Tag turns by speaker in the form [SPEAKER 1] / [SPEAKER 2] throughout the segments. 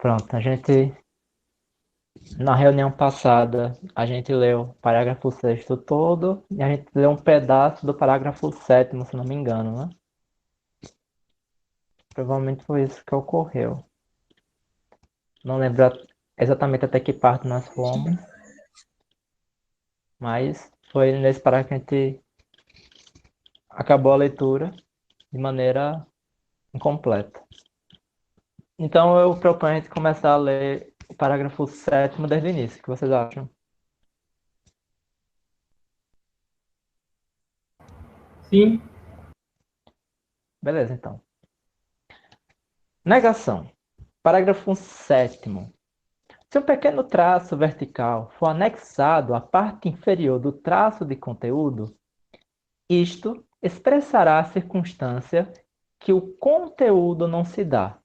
[SPEAKER 1] Pronto, na reunião passada, a gente leu o parágrafo sexto todo e a gente leu um pedaço do parágrafo sétimo, se não me engano, né? Provavelmente foi isso que ocorreu. Não lembro exatamente até que parte nós fomos, mas foi nesse parágrafo que a gente acabou a leitura de maneira incompleta. Então eu proponho a gente começar a ler o parágrafo sétimo desde o início. O que vocês acham?
[SPEAKER 2] Sim,
[SPEAKER 1] Beleza, então. Negação. Parágrafo sétimo. Se um pequeno traço vertical for anexado à parte inferior do traço de conteúdo, isto expressará a circunstância que o conteúdo não se dá.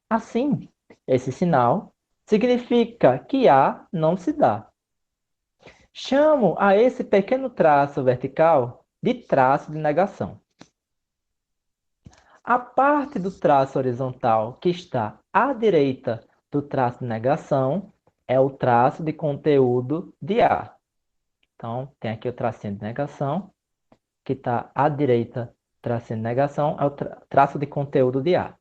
[SPEAKER 1] Assim, esse sinal significa que A não se dá. Chamo a esse pequeno traço vertical de traço de negação. A parte do traço horizontal que está à direita do traço de negação é o traço de conteúdo de A. Então, tem aqui o tracinho de negação, que está à direita, tracinho de negação, é o traço de conteúdo de A.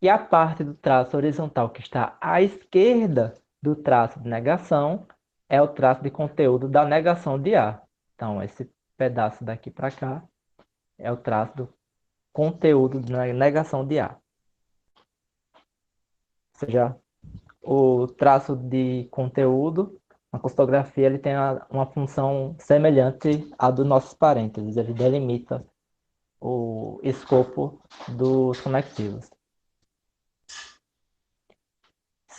[SPEAKER 1] E a parte do traço horizontal que está à esquerda do traço de negação é o traço de conteúdo da negação de A. Então, esse pedaço daqui para cá é o traço do conteúdo da negação de A. Ou seja, o traço de conteúdo, a criptografia, ele tem uma função semelhante à dos nossos parênteses. Ele delimita o escopo dos conectivos.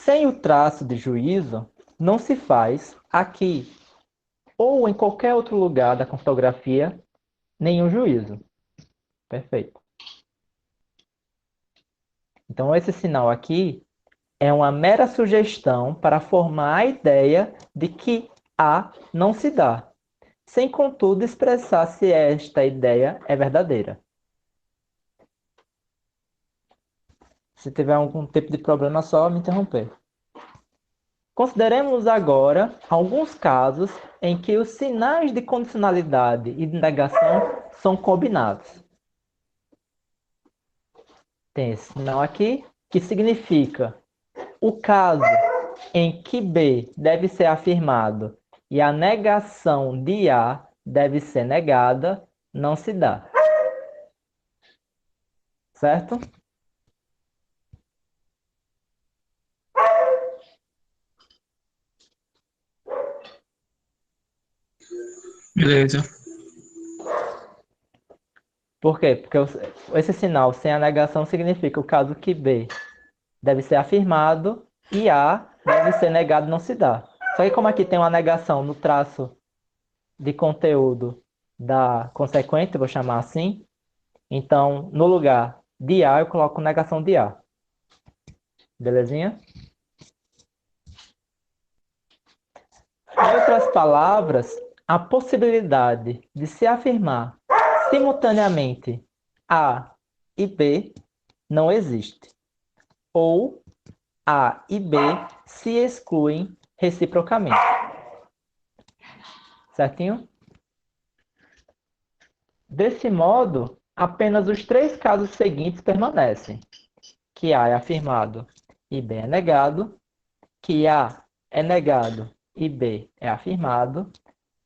[SPEAKER 1] Sem o traço de juízo, não se faz aqui ou em qualquer outro lugar da criptografia nenhum juízo. Perfeito. Então, esse sinal aqui é uma mera sugestão para formar a ideia de que A não se dá, sem contudo expressar se esta ideia é verdadeira. Se tiver algum tipo de problema, é só me interromper. Consideremos agora alguns casos em que os sinais de condicionalidade e de negação são combinados. Tem esse sinal aqui, que significa o caso em que B deve ser afirmado e a negação de A deve ser negada, não se dá. Certo?
[SPEAKER 2] beleza.
[SPEAKER 1] Por quê? Porque esse sinal sem a negação significa o caso que B deve ser afirmado e A deve ser negado, não se dá. Só que como aqui tem uma negação no traço de conteúdo da consequente, vou chamar assim, então no lugar de A eu coloco negação de A. Belezinha? Em outras palavras, a possibilidade de se afirmar simultaneamente A e B não existe. Ou A e B se excluem reciprocamente. Certinho? Desse modo, apenas os três casos seguintes permanecem: que A é afirmado e B é negado, que A é negado e B é afirmado,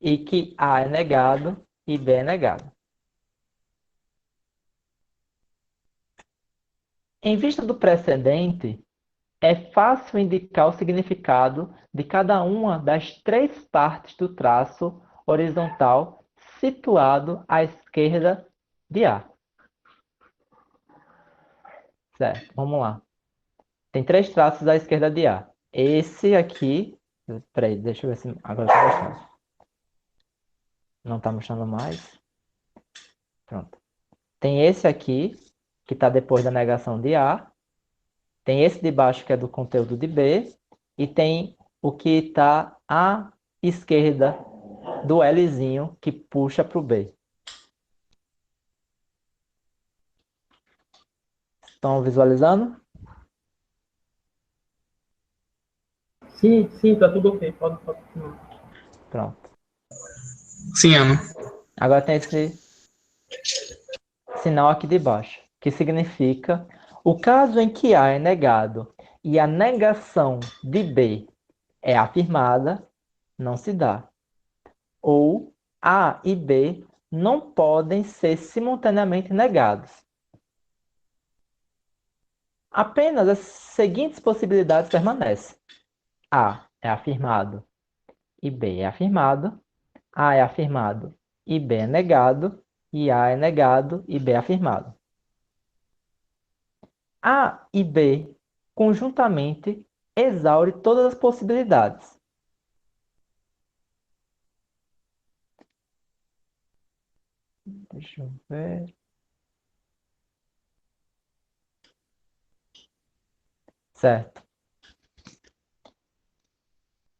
[SPEAKER 1] e que A é negado e B é negado. Em vista do precedente, é fácil indicar o significado de cada uma das três partes do traço horizontal situado à esquerda de A. Certo, vamos lá. Tem três traços à esquerda de A. Esse aqui. Peraí, deixa eu ver se. Agora está mostrando. Não está mostrando mais. Pronto. Tem esse aqui, que está depois da negação de A. Tem esse de baixo, que é do conteúdo de B. E tem o que está à esquerda do Lzinho, que puxa para o B. Estão visualizando?
[SPEAKER 2] Sim, sim, tá tudo ok. Pode continuar.
[SPEAKER 1] Pronto.
[SPEAKER 2] Sim, Ana.
[SPEAKER 1] Agora tem esse sinal aqui de baixo, que significa o caso em que A é negado e a negação de B é afirmada, não se dá. Ou A e B não podem ser simultaneamente negados. Apenas as seguintes possibilidades permanecem. A é afirmado e B é afirmado. A é afirmado e B é negado. E A é negado e B é afirmado. A e B conjuntamente exaure todas as possibilidades. Deixa eu ver. Certo.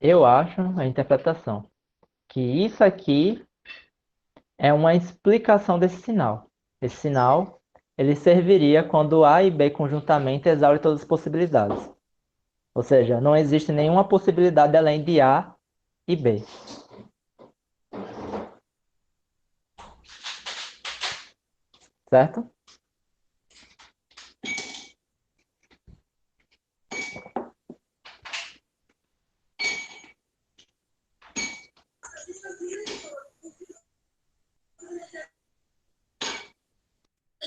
[SPEAKER 1] Eu acho a interpretação que isso aqui é uma explicação desse sinal. Esse sinal ele serviria quando A e B conjuntamente exaurem todas as possibilidades. Ou seja, não existe nenhuma possibilidade além de A e B. Certo?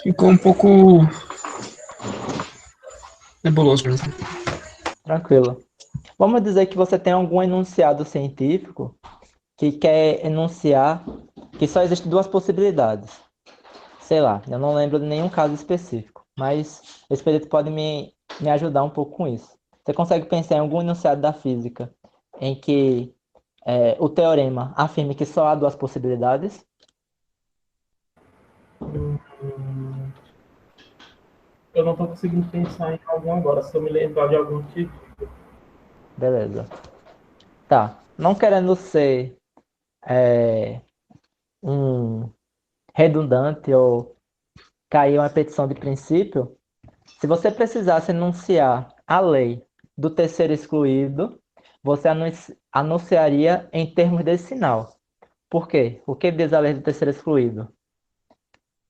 [SPEAKER 2] Ficou um pouco nebuloso, por exemplo.
[SPEAKER 1] Tranquilo. Vamos dizer que você tem algum enunciado científico que quer enunciar que só existem duas possibilidades. Sei lá, eu não lembro de nenhum caso específico, mas esse período pode me ajudar um pouco com isso. Você consegue pensar em algum enunciado da física em que o teorema afirme que só há duas possibilidades?
[SPEAKER 2] Hum, Eu não estou conseguindo pensar em algum agora. Se eu me lembrar de algum tipo.
[SPEAKER 1] Beleza. Tá. Não querendo ser um redundante ou cair uma repetição de princípio, se você precisasse enunciar a lei do terceiro excluído, você anunciaria em termos desse sinal. Por quê? O que diz a lei do terceiro excluído?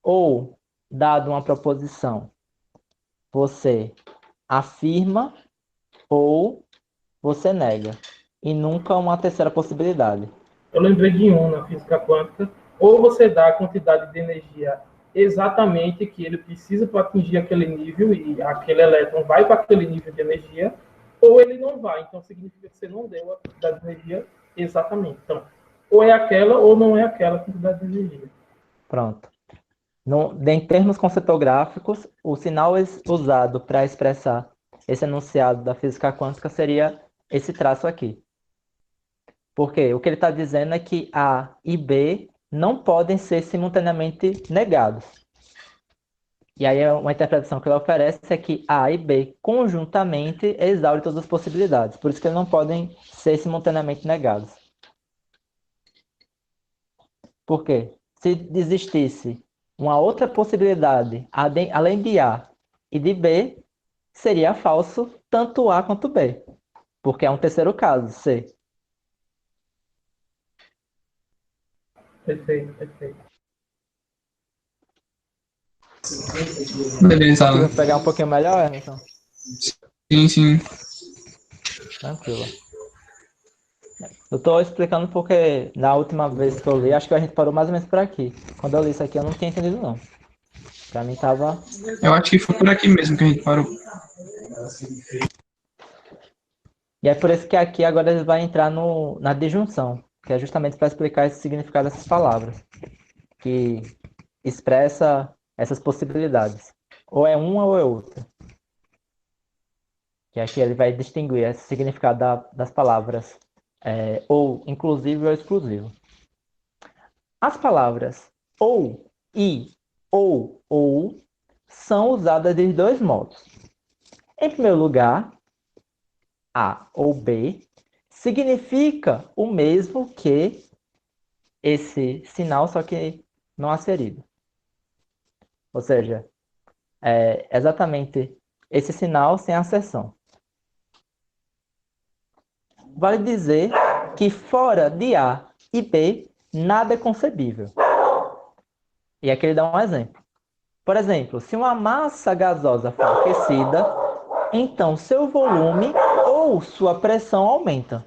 [SPEAKER 1] Ou, dado uma proposição, você afirma ou você nega. E nunca uma terceira possibilidade.
[SPEAKER 2] Eu lembrei de um na física quântica. Ou você dá a quantidade de energia exatamente que ele precisa para atingir aquele nível e aquele elétron vai para aquele nível de energia, ou ele não vai. Então significa que você não deu a quantidade de energia exatamente. Então, ou é aquela ou não é aquela quantidade de energia.
[SPEAKER 1] Pronto. Em termos conceitográficos, o sinal usado para expressar esse enunciado da física quântica seria esse traço aqui. Porque o que ele está dizendo é que A e B não podem ser simultaneamente negados. E aí uma interpretação que ele oferece é que A e B conjuntamente exaurem todas as possibilidades. Por isso que eles não podem ser simultaneamente negados. Por quê? Se existisse uma outra possibilidade além de A e de B, seria falso tanto A quanto B. Porque é um terceiro caso, C.
[SPEAKER 2] Perfeito, perfeito.
[SPEAKER 1] Tá
[SPEAKER 2] Beleza, Alan.
[SPEAKER 1] conseguindo pegar um pouquinho melhor, Emerson?
[SPEAKER 2] Sim, sim.
[SPEAKER 1] Tranquilo. Eu estou explicando porque na última vez que eu li, acho que a gente parou mais ou menos por aqui. Quando eu li isso aqui, eu não tinha entendido, não. Para mim tava.
[SPEAKER 2] Eu acho que foi por aqui mesmo que a gente parou.
[SPEAKER 1] E é por isso que aqui agora ele vai entrar na disjunção, que é justamente para explicar esse significado dessas palavras, que expressa essas possibilidades. Ou é uma ou é outra. Que aqui ele vai distinguir esse significado das palavras ou inclusivo ou exclusivo. As palavras ou, e, ou são usadas de dois modos. Em primeiro lugar, A ou B significa o mesmo que esse sinal, só que não acerido. Ou seja, é exatamente esse sinal sem acessão. vale dizer que fora de A e B, nada é concebível. E aqui ele dá um exemplo. Por exemplo, se uma massa gasosa for aquecida, então seu volume ou sua pressão aumenta.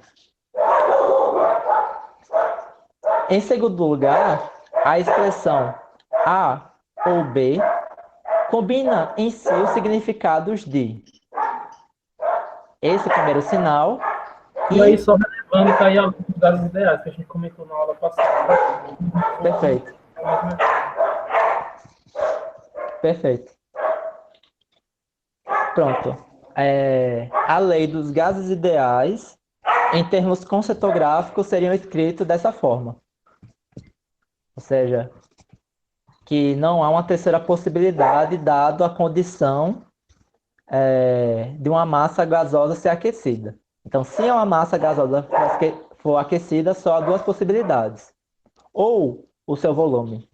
[SPEAKER 1] Em segundo lugar, a expressão A ou B combina em si os significados de esse primeiro sinal
[SPEAKER 2] E aí, só relevando, tá aí alguns dados ideais que a gente comentou na aula passada.
[SPEAKER 1] Perfeito. Perfeito. Pronto. A lei dos gases ideais, em termos concetográficos, seriam escritos dessa forma. Ou seja, que não há uma terceira possibilidade dado a condição de uma massa gasosa ser aquecida. Então, se uma massa gasosa for aquecida, só há duas possibilidades. Ou o seu volume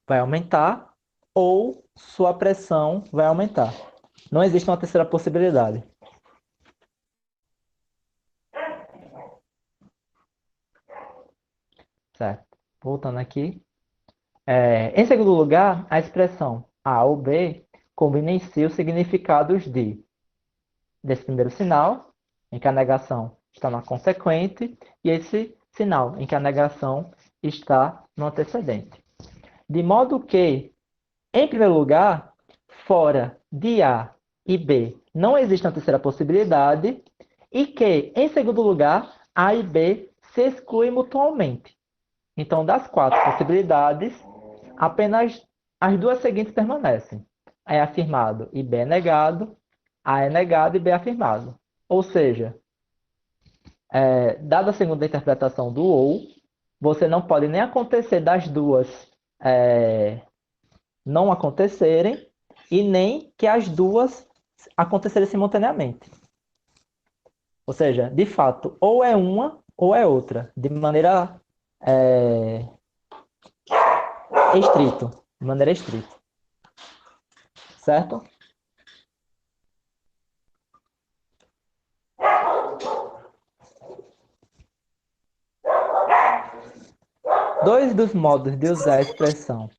[SPEAKER 1] vai aumentar, ou sua pressão vai aumentar. Não existe uma terceira possibilidade. Certo. Voltando aqui. Em segundo lugar, a expressão A ou B combina em si os significados desse primeiro sinal, em que a negação está na consequente, e esse sinal, em que a negação está no antecedente. De modo que, em primeiro lugar, fora de A e B não existe uma terceira possibilidade, e que, em segundo lugar, A e B se excluem mutuamente. Então, das quatro possibilidades, apenas as duas seguintes permanecem. A é afirmado e B é negado, A é negado e B é afirmado. Ou seja, dada a segunda interpretação do ou, você não pode nem acontecer das duas não acontecerem e nem que as duas acontecerem simultaneamente. Ou seja, de fato, ou é uma ou é outra, de maneira estrita. Certo? Dois dos modos de usar a expressão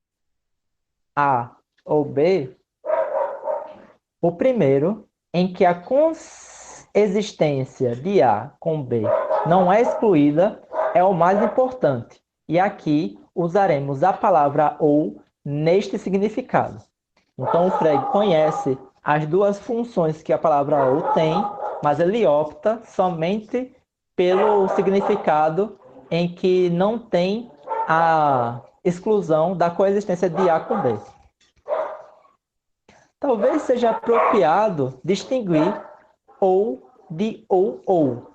[SPEAKER 1] A ou B, o primeiro, em que a coexistência de A com B não é excluída, é o mais importante. E aqui usaremos a palavra ou neste significado. Então, o Frege conhece as duas funções que a palavra ou tem, mas ele opta somente pelo significado em que não tem a exclusão da coexistência de A com B. Talvez seja apropriado distinguir ou de ou,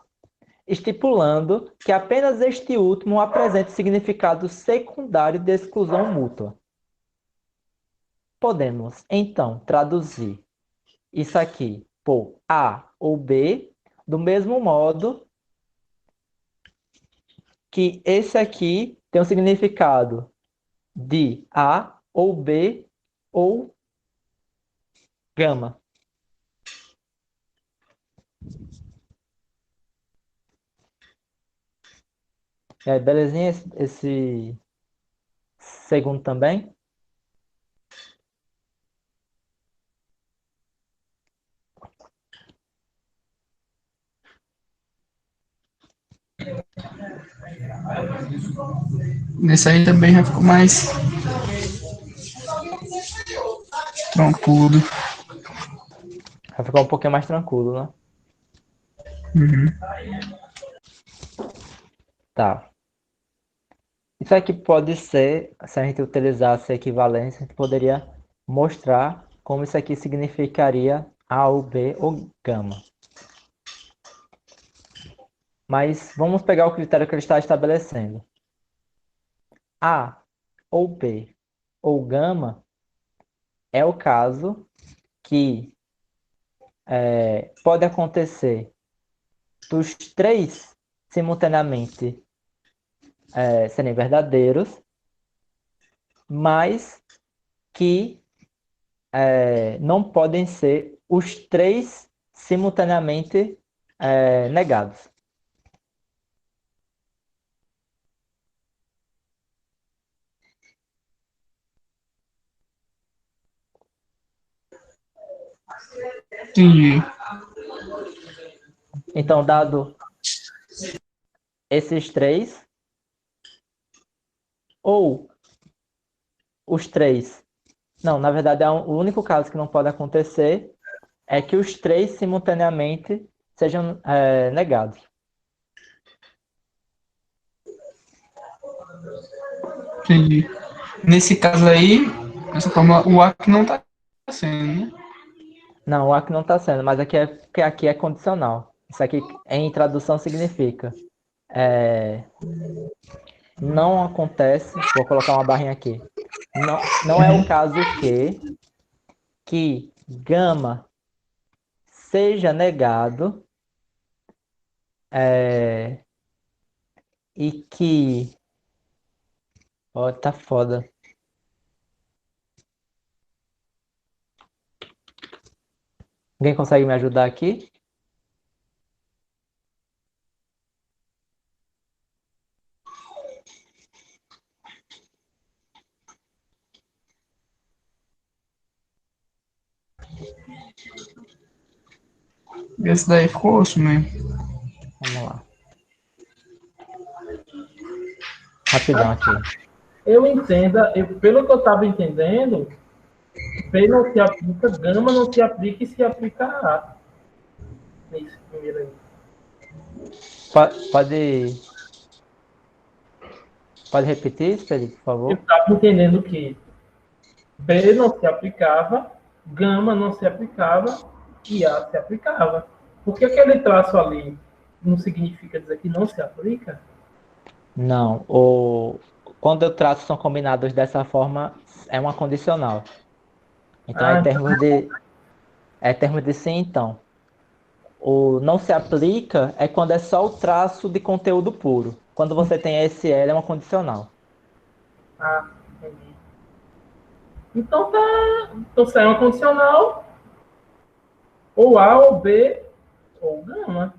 [SPEAKER 1] estipulando que apenas este último apresenta significado secundário de exclusão mútua. Podemos, então, traduzir isso aqui por A ou B, do mesmo modo que esse aqui tem o significado de A ou B ou gama. E aí, belezinha esse segundo também?
[SPEAKER 3] Nesse aí também já ficou mais troncudo.
[SPEAKER 1] Vai ficar um pouquinho mais tranquilo, né?
[SPEAKER 3] Uhum.
[SPEAKER 1] Tá. Isso aqui pode ser, se a gente utilizasse a equivalência, a gente poderia mostrar como isso aqui significaria A ou B ou gama. Mas vamos pegar o critério que ele está estabelecendo. A ou B ou gama é o caso que pode acontecer dos três simultaneamente serem verdadeiros, mas que não podem ser os três simultaneamente negados.
[SPEAKER 3] Entendi.
[SPEAKER 1] Então, dado esses três, ou os três. Não, na verdade, o único caso que não pode acontecer é que os três simultaneamente sejam negados.
[SPEAKER 3] Entendi. Nesse caso aí, dessa forma, o ARC não está sendo, né?
[SPEAKER 1] Não, o aqui não está sendo, mas porque aqui é condicional. Isso aqui em tradução significa não acontece. Vou colocar uma barrinha aqui. Não é o caso que gama seja negado e que. Ó, tá foda. Alguém consegue me ajudar aqui?
[SPEAKER 3] Esse daí ficou osso mesmo.
[SPEAKER 1] Vamos lá. Rapidão aqui.
[SPEAKER 2] Eu entendo, pelo que eu estava entendendo, P não se aplica, gama não se aplica e se aplica a. Nesse primeiro aí.
[SPEAKER 1] Pode repetir, Felipe, por
[SPEAKER 2] Eu
[SPEAKER 1] favor?
[SPEAKER 2] estava entendendo que B não se aplicava, gama não se aplicava e A se aplicava. Porque aquele traço ali não significa dizer que não se aplica?
[SPEAKER 1] Não. Quando eu traço são combinados dessa forma, é uma condicional. Então,
[SPEAKER 2] Ah,
[SPEAKER 1] é termos de sim, então. O não se aplica é quando é só o traço de conteúdo puro. Quando você tem SL, é uma condicional.
[SPEAKER 2] entendi. Então tá. Então sai uma condicional, ou A, ou B, ou gama.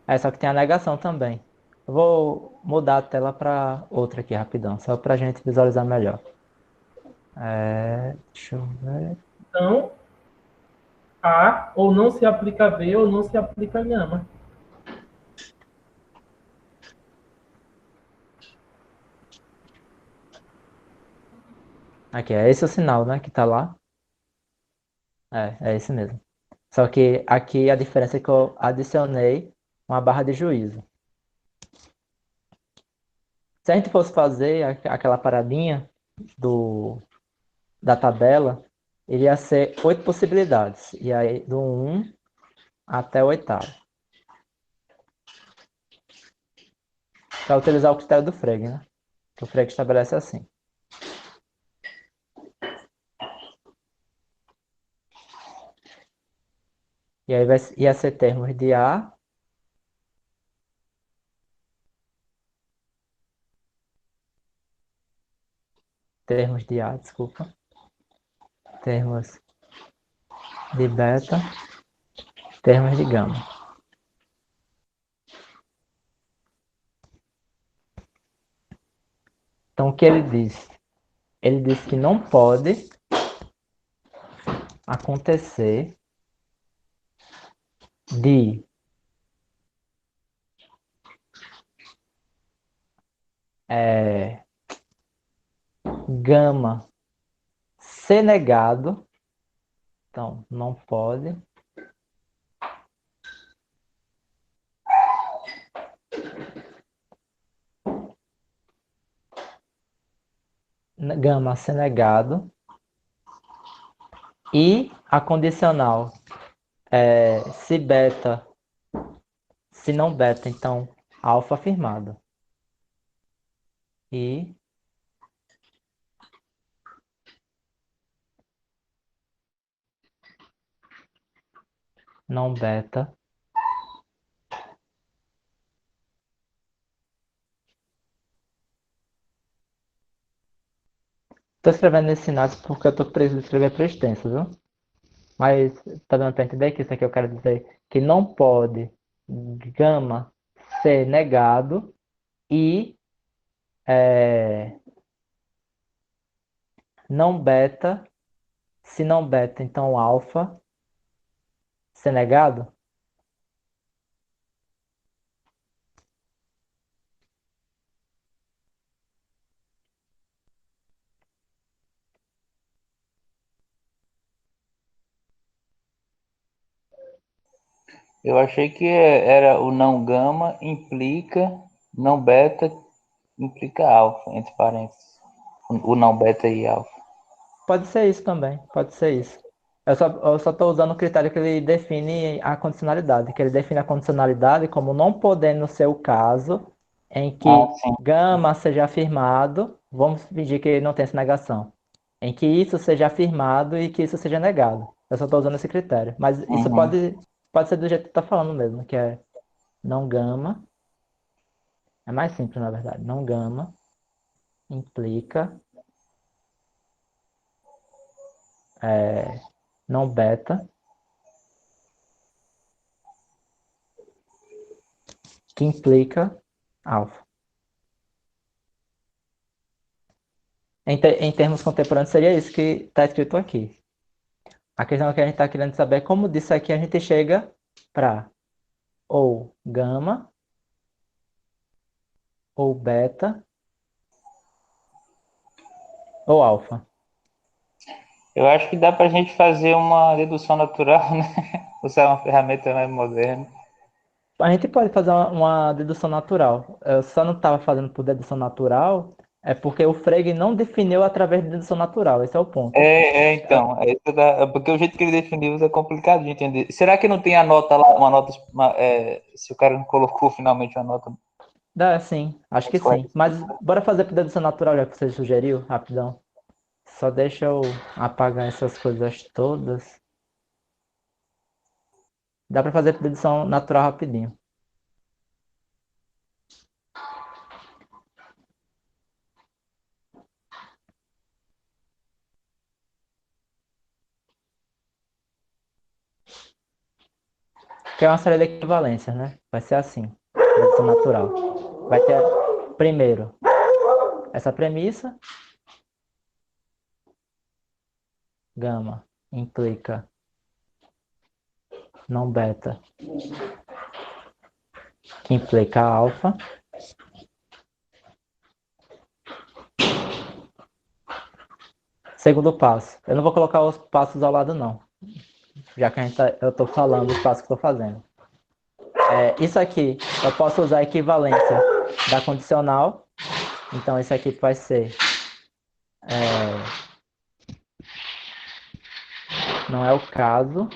[SPEAKER 1] É só que tem a negação também. Eu vou mudar a tela para outra aqui rapidão, só para a gente visualizar melhor. Deixa eu ver.
[SPEAKER 2] Então, A ou não se aplica B ou não se aplica gama.
[SPEAKER 1] Aqui, é esse o sinal, né, que tá lá. É esse mesmo. Só que aqui a diferença é que eu adicionei uma barra de juízo. Se a gente fosse fazer aquela paradinha da tabela, iria ser 8 possibilidades. E aí, do 1 até o oitavo. Para utilizar o critério do Frege, né? Que o Frege estabelece assim. E aí ia ser termos de A, desculpa. Termos de beta, termos de gama. Então, o que ele diz? Ele diz que não pode acontecer de gama ser negado. Então, não pode. Gama ser negado. E a condicional se beta, se não beta, então alfa afirmado. E não beta. Estou escrevendo nesse sinais porque eu estou preso de escrever para extenso, viu? Mas tá dando para entender que isso aqui eu quero dizer que não pode gama ser negado e não beta Se não beta, então alfa ser negado?
[SPEAKER 4] Eu achei que era o não gama implica, não beta implica alfa, entre parênteses. O não beta e alfa.
[SPEAKER 1] Pode ser isso também, pode ser isso. Eu só estou usando o critério que ele define a condicionalidade, que ele define a condicionalidade como não podendo ser o caso em
[SPEAKER 4] Ah,
[SPEAKER 1] que
[SPEAKER 4] sim.
[SPEAKER 1] gama seja afirmado, vamos fingir que não tem essa negação, em que isso seja afirmado e que isso seja negado. Eu só estou usando esse critério. Mas isso
[SPEAKER 4] Uhum.
[SPEAKER 1] pode ser do jeito que está falando mesmo, que é não gama, é mais simples na verdade, não gama implica não beta, que implica alfa. Em termos contemporâneos, seria isso que está escrito aqui. A questão que a gente está querendo saber é como disso aqui a gente chega para ou gama, ou beta, ou alfa.
[SPEAKER 4] Eu acho que dá para a gente fazer uma dedução natural, né? Usar uma ferramenta mais moderna.
[SPEAKER 1] A gente pode fazer uma dedução natural. Eu só não estava fazendo por dedução natural, é porque o Frege não definiu através de dedução natural. Esse é o ponto.
[SPEAKER 4] Então. Porque o jeito que ele definiu é complicado de entender. Será que não tem a nota lá, uma nota. Se o cara não colocou finalmente uma nota.
[SPEAKER 1] Dá, sim, acho que sim. Mas bora fazer por dedução natural, já que você sugeriu, rapidão. Só deixa eu apagar essas coisas todas. Dá para fazer por dedução natural rapidinho. Que é uma série de equivalências, né? Vai ser assim, dedução natural. Vai ter, primeiro, essa premissa, gama implica não beta, que implica alfa. Segundo passo, eu não vou colocar os passos ao lado não, já que eu estou falando os passos que estou fazendo. Isso aqui, eu posso usar a equivalência da condicional, então isso aqui vai ser não é o caso.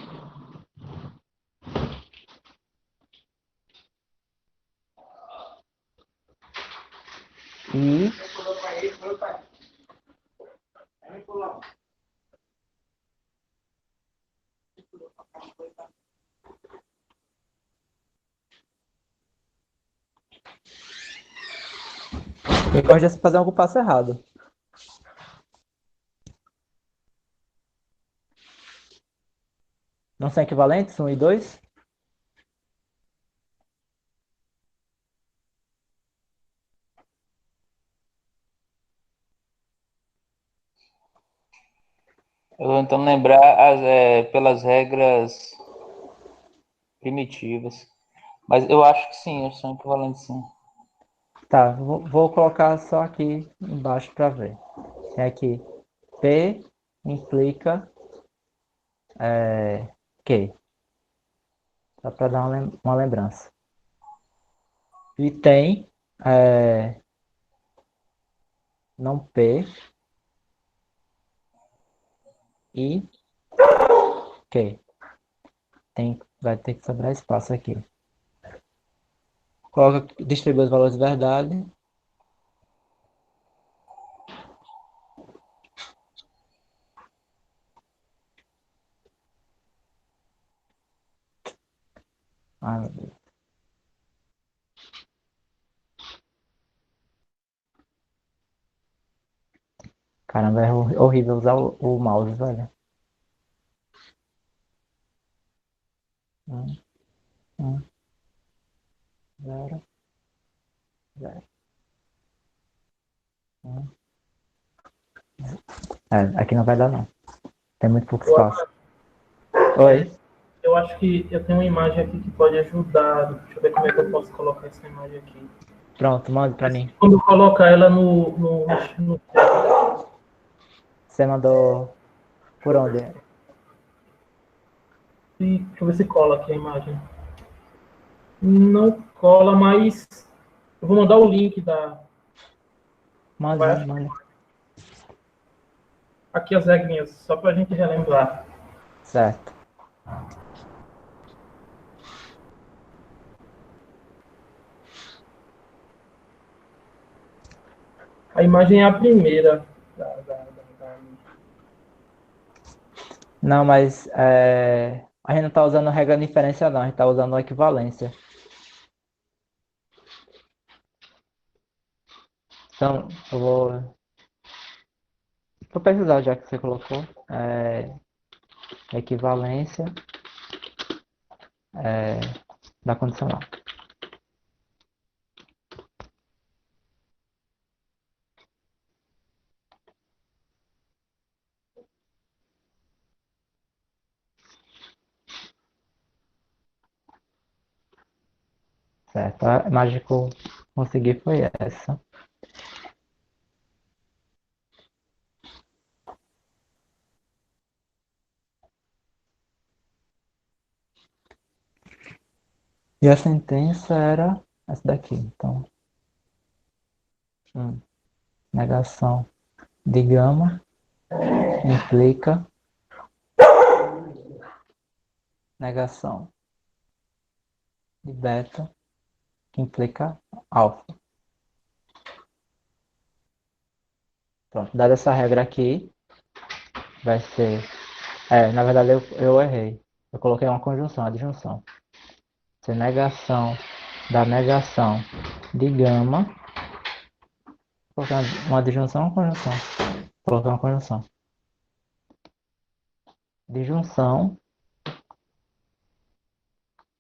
[SPEAKER 1] E me corrija se fazer algum passo errado. Não são equivalentes, 1 e 2?
[SPEAKER 4] Eu vou então lembrar pelas regras primitivas. Mas eu acho que sim, eles são equivalentes sim.
[SPEAKER 1] Tá, vou colocar só aqui embaixo para ver. Tem aqui P implica Q. Só para dar uma lembrança. E tem não P e Q. Vai ter que sobrar espaço aqui. Distribui os valores de verdade. Ai, meu Deus. Caramba, é horrível usar o mouse, velho. 0, 0. Aqui não vai dar não. Tem muito pouco
[SPEAKER 2] Eu,
[SPEAKER 1] espaço. Oi?
[SPEAKER 2] eu acho que eu tenho uma imagem aqui que pode ajudar. Deixa eu ver como é que eu posso colocar essa imagem aqui.
[SPEAKER 1] Pronto, manda pra mim.
[SPEAKER 2] Quando eu colocar ela no
[SPEAKER 1] Você mandou por onde?
[SPEAKER 2] deixa eu ver se cola aqui a imagem. Não cola, mas eu vou mandar o link da.
[SPEAKER 1] Manda,
[SPEAKER 2] Vai
[SPEAKER 1] manda,
[SPEAKER 2] achar
[SPEAKER 1] manda.
[SPEAKER 2] aqui as regrinhas, só para a gente relembrar.
[SPEAKER 1] Certo.
[SPEAKER 2] A imagem é a primeira. Da-
[SPEAKER 1] Não, mas a gente não está usando regra de inferência, não. A gente está usando equivalência. Então, eu vou pesquisar já que você colocou. Equivalência da condicional. Certo. A imagem que eu consegui foi essa. E a sentença era essa daqui. Então, negação de gama implica negação de beta que implica alfa. Pronto, dada essa regra aqui, vai ser... na verdade eu errei. Eu coloquei uma conjunção, adjunção. Ser negação da negação de gama. Vou colocar uma adjunção ou uma conjunção? Vou colocar uma conjunção. Disjunção,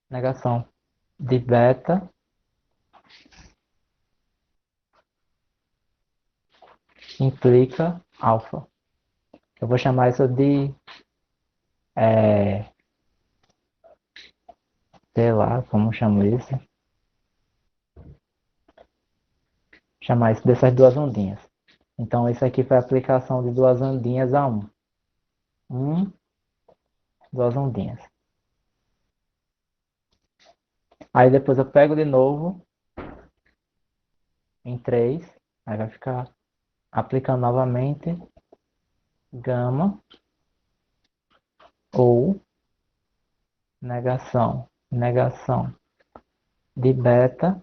[SPEAKER 1] negação de beta implica alfa. Eu vou chamar isso de, sei lá, como chamo isso? Chamar isso dessas duas ondinhas. Então, isso aqui foi a aplicação de duas ondinhas a 1. 2 ondinhas. Aí depois eu pego de novo em 3. Aí vai ficar aplicando novamente gama ou negação de beta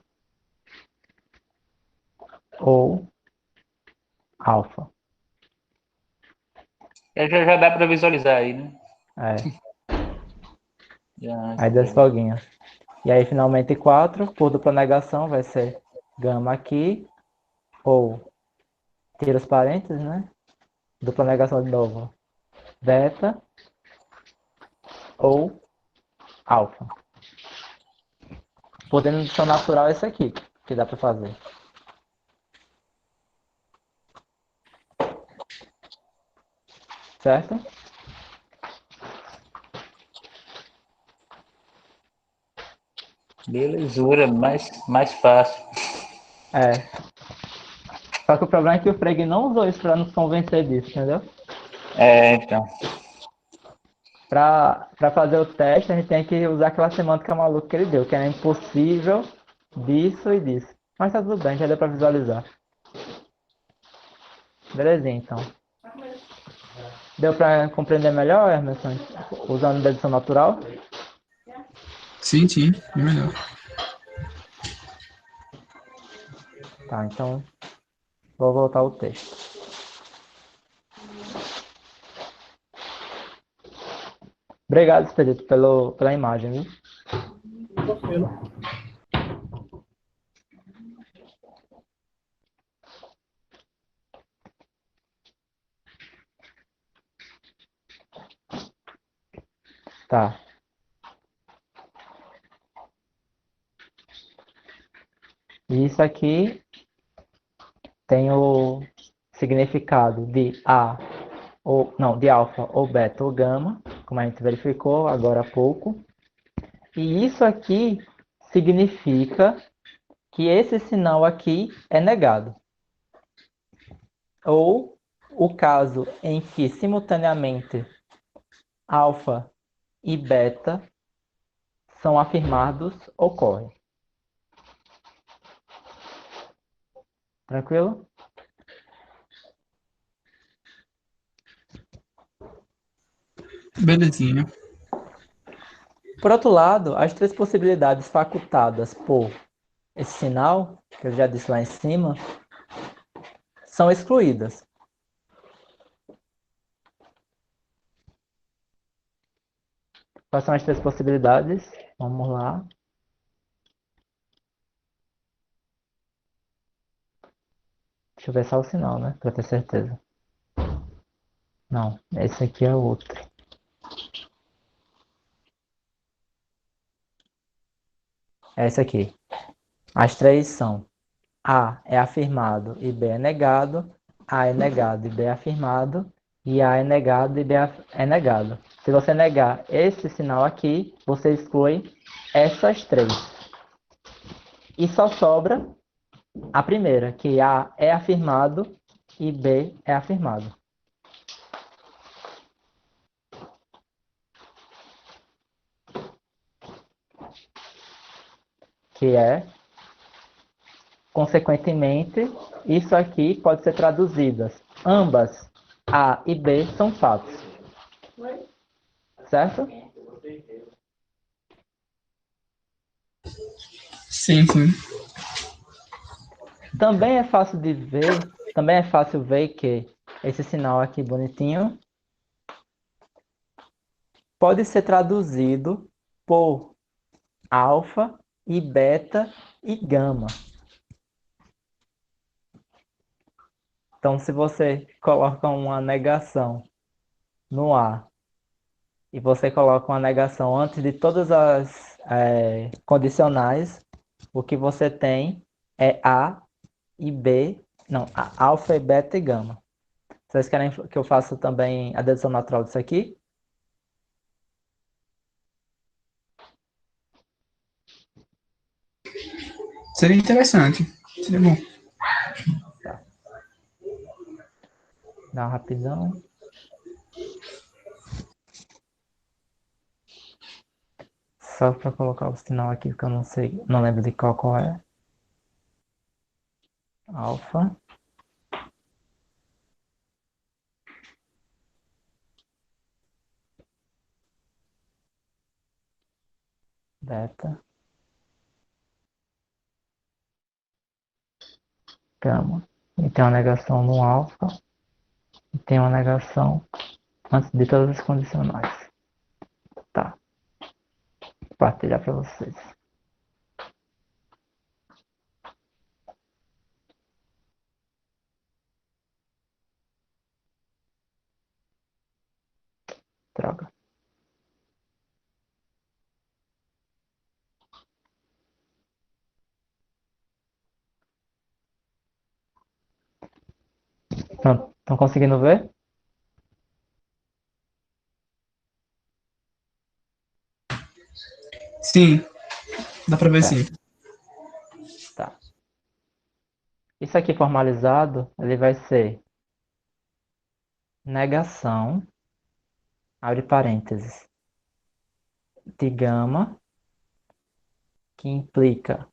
[SPEAKER 1] ou alfa.
[SPEAKER 4] Já dá para visualizar aí, né?
[SPEAKER 1] Aí das folguinhas. E aí finalmente 4, por dupla negação, vai ser gama aqui, ou tira os parênteses, né? Dupla negação de novo. Beta ou alfa. Podendo adição natural é esse aqui, que dá para fazer. Certo?
[SPEAKER 4] Belezura, mais fácil.
[SPEAKER 1] Só que o problema é que o Frege não usou isso para nos convencer disso, entendeu?
[SPEAKER 4] Então.
[SPEAKER 1] Para fazer o teste, a gente tem que usar aquela semântica maluca que ele deu, que é impossível disso e disso. Mas tá tudo bem, já deu para visualizar. Belezinha, então. Deu para compreender melhor, Emerson, usando dedução natural?
[SPEAKER 3] Sim, sim, bem melhor.
[SPEAKER 1] Tá, então vou voltar ao texto. Obrigado, Expedito, pela imagem, viu?
[SPEAKER 2] Tranquilo.
[SPEAKER 1] Tá. E isso aqui tem o significado de A ou não, de alfa ou beta ou gama, como a gente verificou agora há pouco. E isso aqui significa que esse sinal aqui é negado. Ou o caso em que simultaneamente alfa e beta são afirmados ocorre. Tranquilo?
[SPEAKER 3] Belezinha.
[SPEAKER 1] Por outro lado, as três possibilidades facultadas por esse sinal, que eu já disse lá em cima, são excluídas. Quais são as três possibilidades? Vamos lá. Deixa eu ver só o sinal, né? Para ter certeza. Não, esse aqui é o outro. É esse aqui. As três são: A é afirmado e B é negado, A é negado e B é afirmado, e A é negado e B é negado. Se você negar esse sinal aqui, você exclui essas três. E só sobra a primeira, que A é afirmado e B é afirmado. Que é, consequentemente, isso aqui pode ser traduzidas. Ambas, A e B, são fatos. Certo?
[SPEAKER 3] Sim, sim.
[SPEAKER 1] Também é fácil ver que esse sinal aqui bonitinho pode ser traduzido por alfa e beta e gama. Então, se você coloca uma negação no A e você coloca uma negação antes de todas as condicionais, o que você tem é A e B, não, alfa e beta e gama. Vocês querem que eu faça também a dedução natural disso aqui?
[SPEAKER 3] Seria interessante. Seria bom.
[SPEAKER 1] Tá. Dá uma rapidão. Só para colocar o sinal aqui, porque eu não sei, não lembro de qual é. Alfa. Beta. Gama. E tem uma negação no alfa. E tem uma negação antes de todas as condicionais. Tá. Vou compartilhar para vocês. Droga. Pronto. Estão conseguindo ver?
[SPEAKER 3] Sim, dá pra ver sim.
[SPEAKER 1] Certo. Tá. Isso aqui formalizado, ele vai ser negação, abre parênteses, de gama, que implica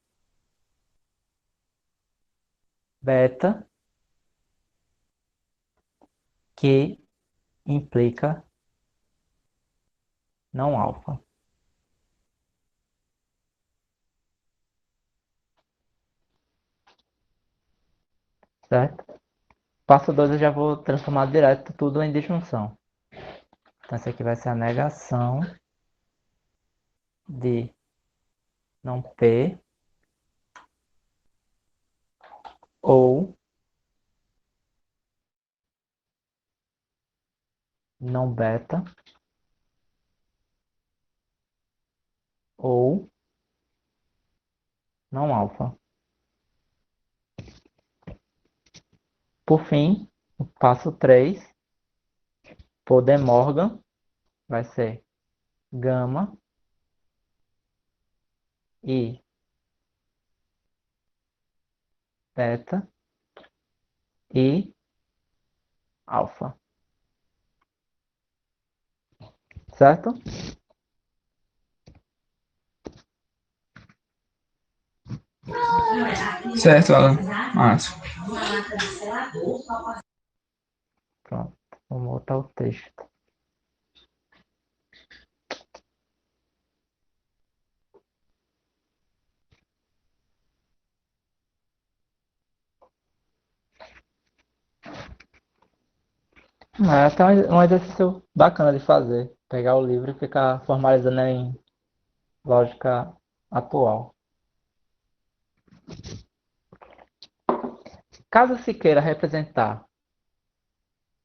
[SPEAKER 1] beta, que implica não alfa. Certo? Passo 2 eu já vou transformar direto tudo em disjunção. Então, essa aqui vai ser a negação de não P ou não beta ou não alfa. Por fim, o passo 3 For De Morgan, vai ser gama e beta e alfa. Certo?
[SPEAKER 3] Certo, Alan. Massa.
[SPEAKER 1] Pronto. Vamos voltar ao texto. É até um exercício bacana de fazer. Pegar o livro e ficar formalizando em lógica atual. Caso se queira representar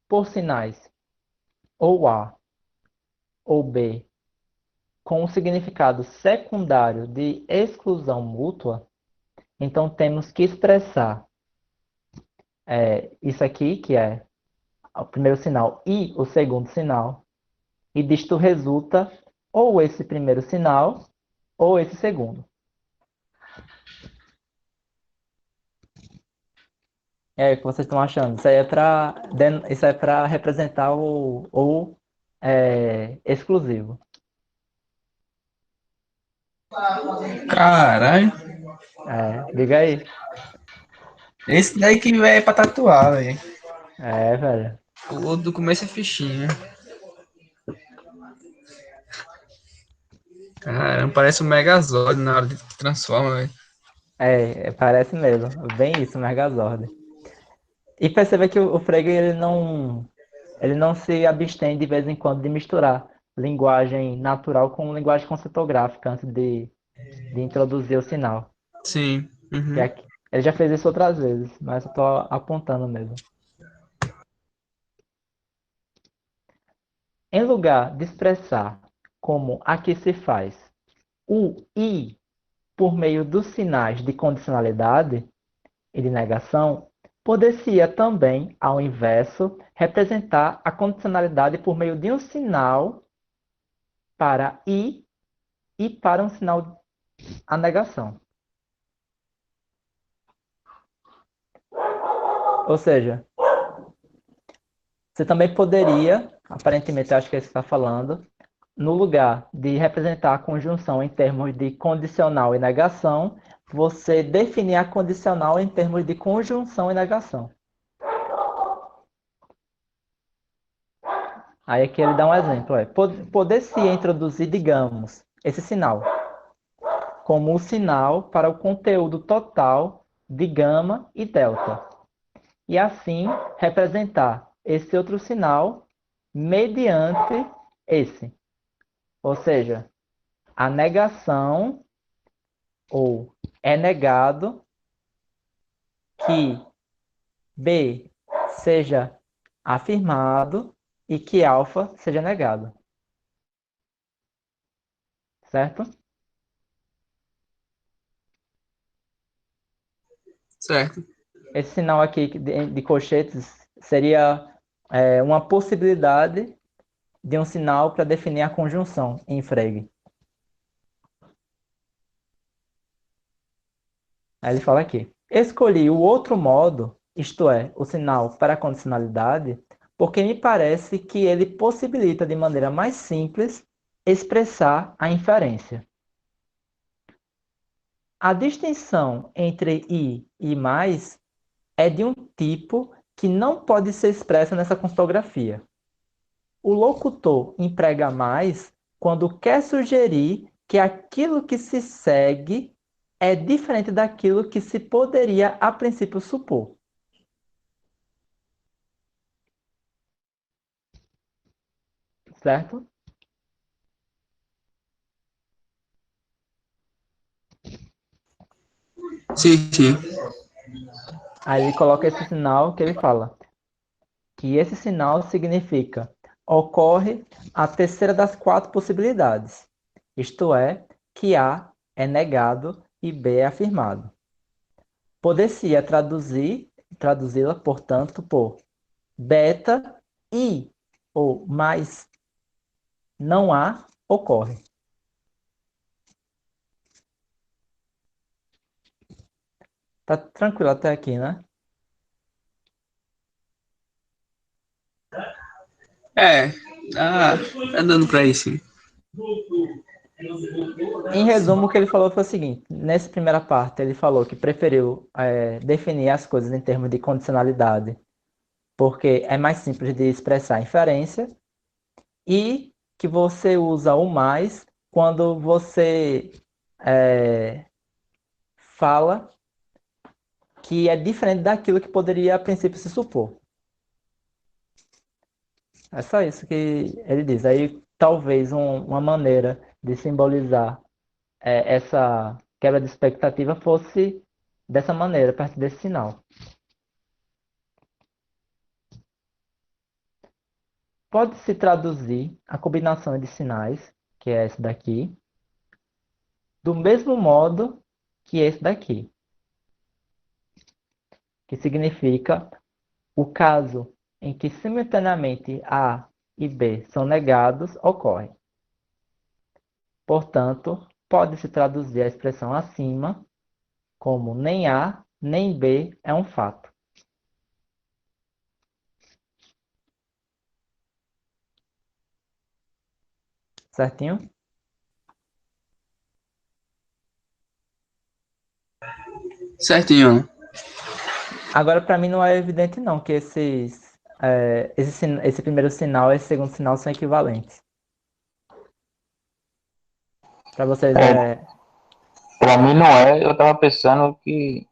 [SPEAKER 1] por sinais ou A ou B com um significado secundário de exclusão mútua, então temos que expressar isso aqui, que é o primeiro sinal e o segundo sinal, e disto resulta ou esse primeiro sinal ou esse segundo. O que vocês estão achando? Isso é para representar o exclusivo.
[SPEAKER 3] Caralho.
[SPEAKER 1] Diga aí.
[SPEAKER 3] Esse daí que é pra tatuar, velho.
[SPEAKER 1] Velho.
[SPEAKER 3] O outro do começo é fichinha. Caramba, parece um Megazord na hora de transforma, velho.
[SPEAKER 1] Parece mesmo. Bem isso, Megazord. E perceba que o Frege ele não se abstém de vez em quando de misturar linguagem natural com linguagem conceitográfica antes de introduzir o sinal.
[SPEAKER 3] Sim. Uhum.
[SPEAKER 1] Ele já fez isso outras vezes, mas eu estou apontando mesmo. Em lugar de expressar como aqui se faz o "e" por meio dos sinais de condicionalidade e de negação, poder-se também, ao inverso, representar a condicionalidade por meio de um sinal para "e" e para um sinal a negação. Ou seja, você também poderia, aparentemente acho que é isso que você está falando, no lugar de representar a conjunção em termos de condicional e negação, você definir a condicional em termos de conjunção e negação. Aí aqui ele dá um exemplo. Poder-se introduzir, digamos, esse sinal como o sinal para o conteúdo total de gama e delta. E assim representar esse outro sinal mediante esse. Ou seja, a negação ou é negado que B seja afirmado e que alfa seja negado. Certo?
[SPEAKER 3] Certo.
[SPEAKER 1] Esse sinal aqui de colchetes seria uma possibilidade de um sinal para definir a conjunção em Frege. Aí ele fala aqui: escolhi o outro modo, isto é, o sinal para a condicionalidade, porque me parece que ele possibilita de maneira mais simples expressar a inferência. A distinção entre e mais é de um tipo que não pode ser expressa nessa constografia. O locutor emprega mais quando quer sugerir que aquilo que se segue é diferente daquilo que se poderia a princípio supor. Certo?
[SPEAKER 3] Sim, sim.
[SPEAKER 1] Aí ele coloca esse sinal que ele fala que esse sinal significa ocorre a terceira das quatro possibilidades, isto é, que A é negado e B é afirmado. Poder-se traduzi-la, portanto, por beta e ou mas não há, ocorre. Tá tranquilo até aqui, né?
[SPEAKER 3] É, tá dando pra ir sim.
[SPEAKER 1] Em resumo, o que ele falou foi o seguinte: nessa primeira parte, ele falou que preferiu definir as coisas em termos de condicionalidade, porque é mais simples de expressar a inferência, e que você usa o mais quando você fala que é diferente daquilo que poderia a princípio se supor. É só isso que ele diz. Aí talvez uma maneira de simbolizar essa quebra de expectativa fosse dessa maneira, a partir desse sinal. Pode-se traduzir a combinação de sinais, que é esse daqui, do mesmo modo que esse daqui, que significa o caso em que simultaneamente A e B são negados ocorre. Portanto, pode-se traduzir a expressão acima como nem A nem B é um fato. Certinho?
[SPEAKER 3] Certinho.
[SPEAKER 1] Agora, para mim, não é evidente não que esse primeiro sinal e esse segundo sinal são equivalentes. Para vocês
[SPEAKER 4] Para mim não é. Eu estava pensando que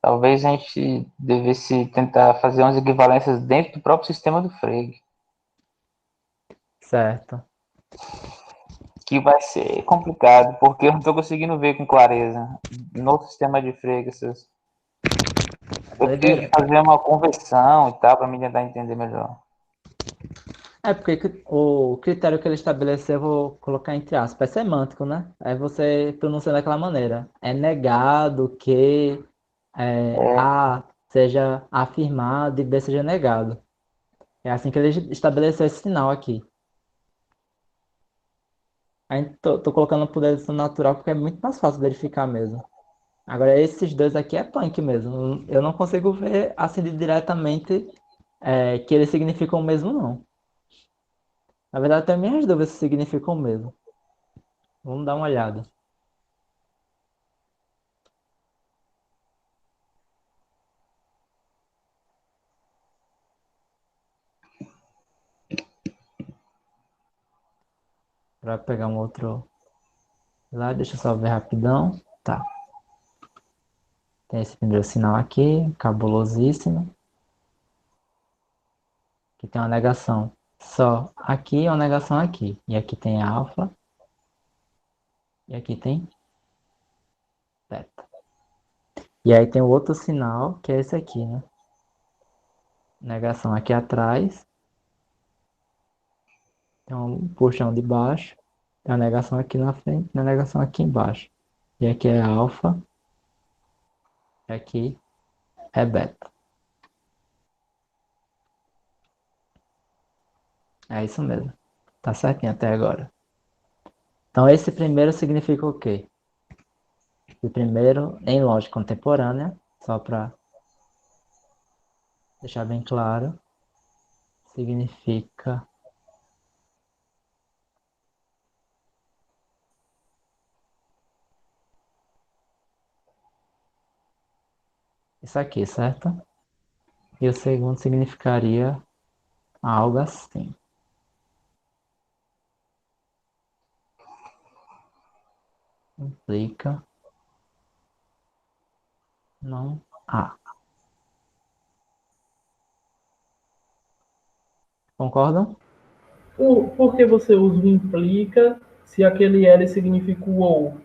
[SPEAKER 4] talvez a gente devesse tentar fazer umas equivalências dentro do próprio sistema do Frege,
[SPEAKER 1] certo.
[SPEAKER 4] que vai ser complicado, porque eu não estou conseguindo ver com clareza no sistema de Frege essas. Eu tenho que fazer uma conversão e tal para me tentar entender melhor.
[SPEAKER 1] É porque o critério que ele estabeleceu, eu vou colocar entre aspas, é semântico, né? É você pronunciando daquela maneira. É negado que A seja afirmado e B seja negado. É assim que ele estabeleceu esse sinal aqui. Aí tô colocando por dedução natural porque é muito mais fácil verificar mesmo. Agora, esses dois aqui é punk mesmo. Eu não consigo ver assim diretamente que eles significam o mesmo, não. Na verdade, tenho minhas dúvidas se significam o mesmo. Vamos dar uma olhada. Para pegar um outro lá, deixa eu só ver rapidão. Tá. Tem esse primeiro sinal aqui, cabulosíssimo. Que tem uma negação só aqui e uma negação aqui. E aqui tem alfa. E aqui tem beta. E aí tem o outro sinal, que é esse aqui, né? Negação aqui atrás. Tem um puxão de baixo. Tem a negação aqui na frente e a negação aqui embaixo. E aqui é alfa. E aqui é beta. É isso mesmo. Tá certinho até agora. Então esse primeiro significa o quê? O primeiro, em lógica contemporânea, só para deixar bem claro, significa isso aqui, certo? E o segundo significaria algo assim. Implica não há. Concordam?
[SPEAKER 2] Por que você usa o implica se aquele L significa o ou?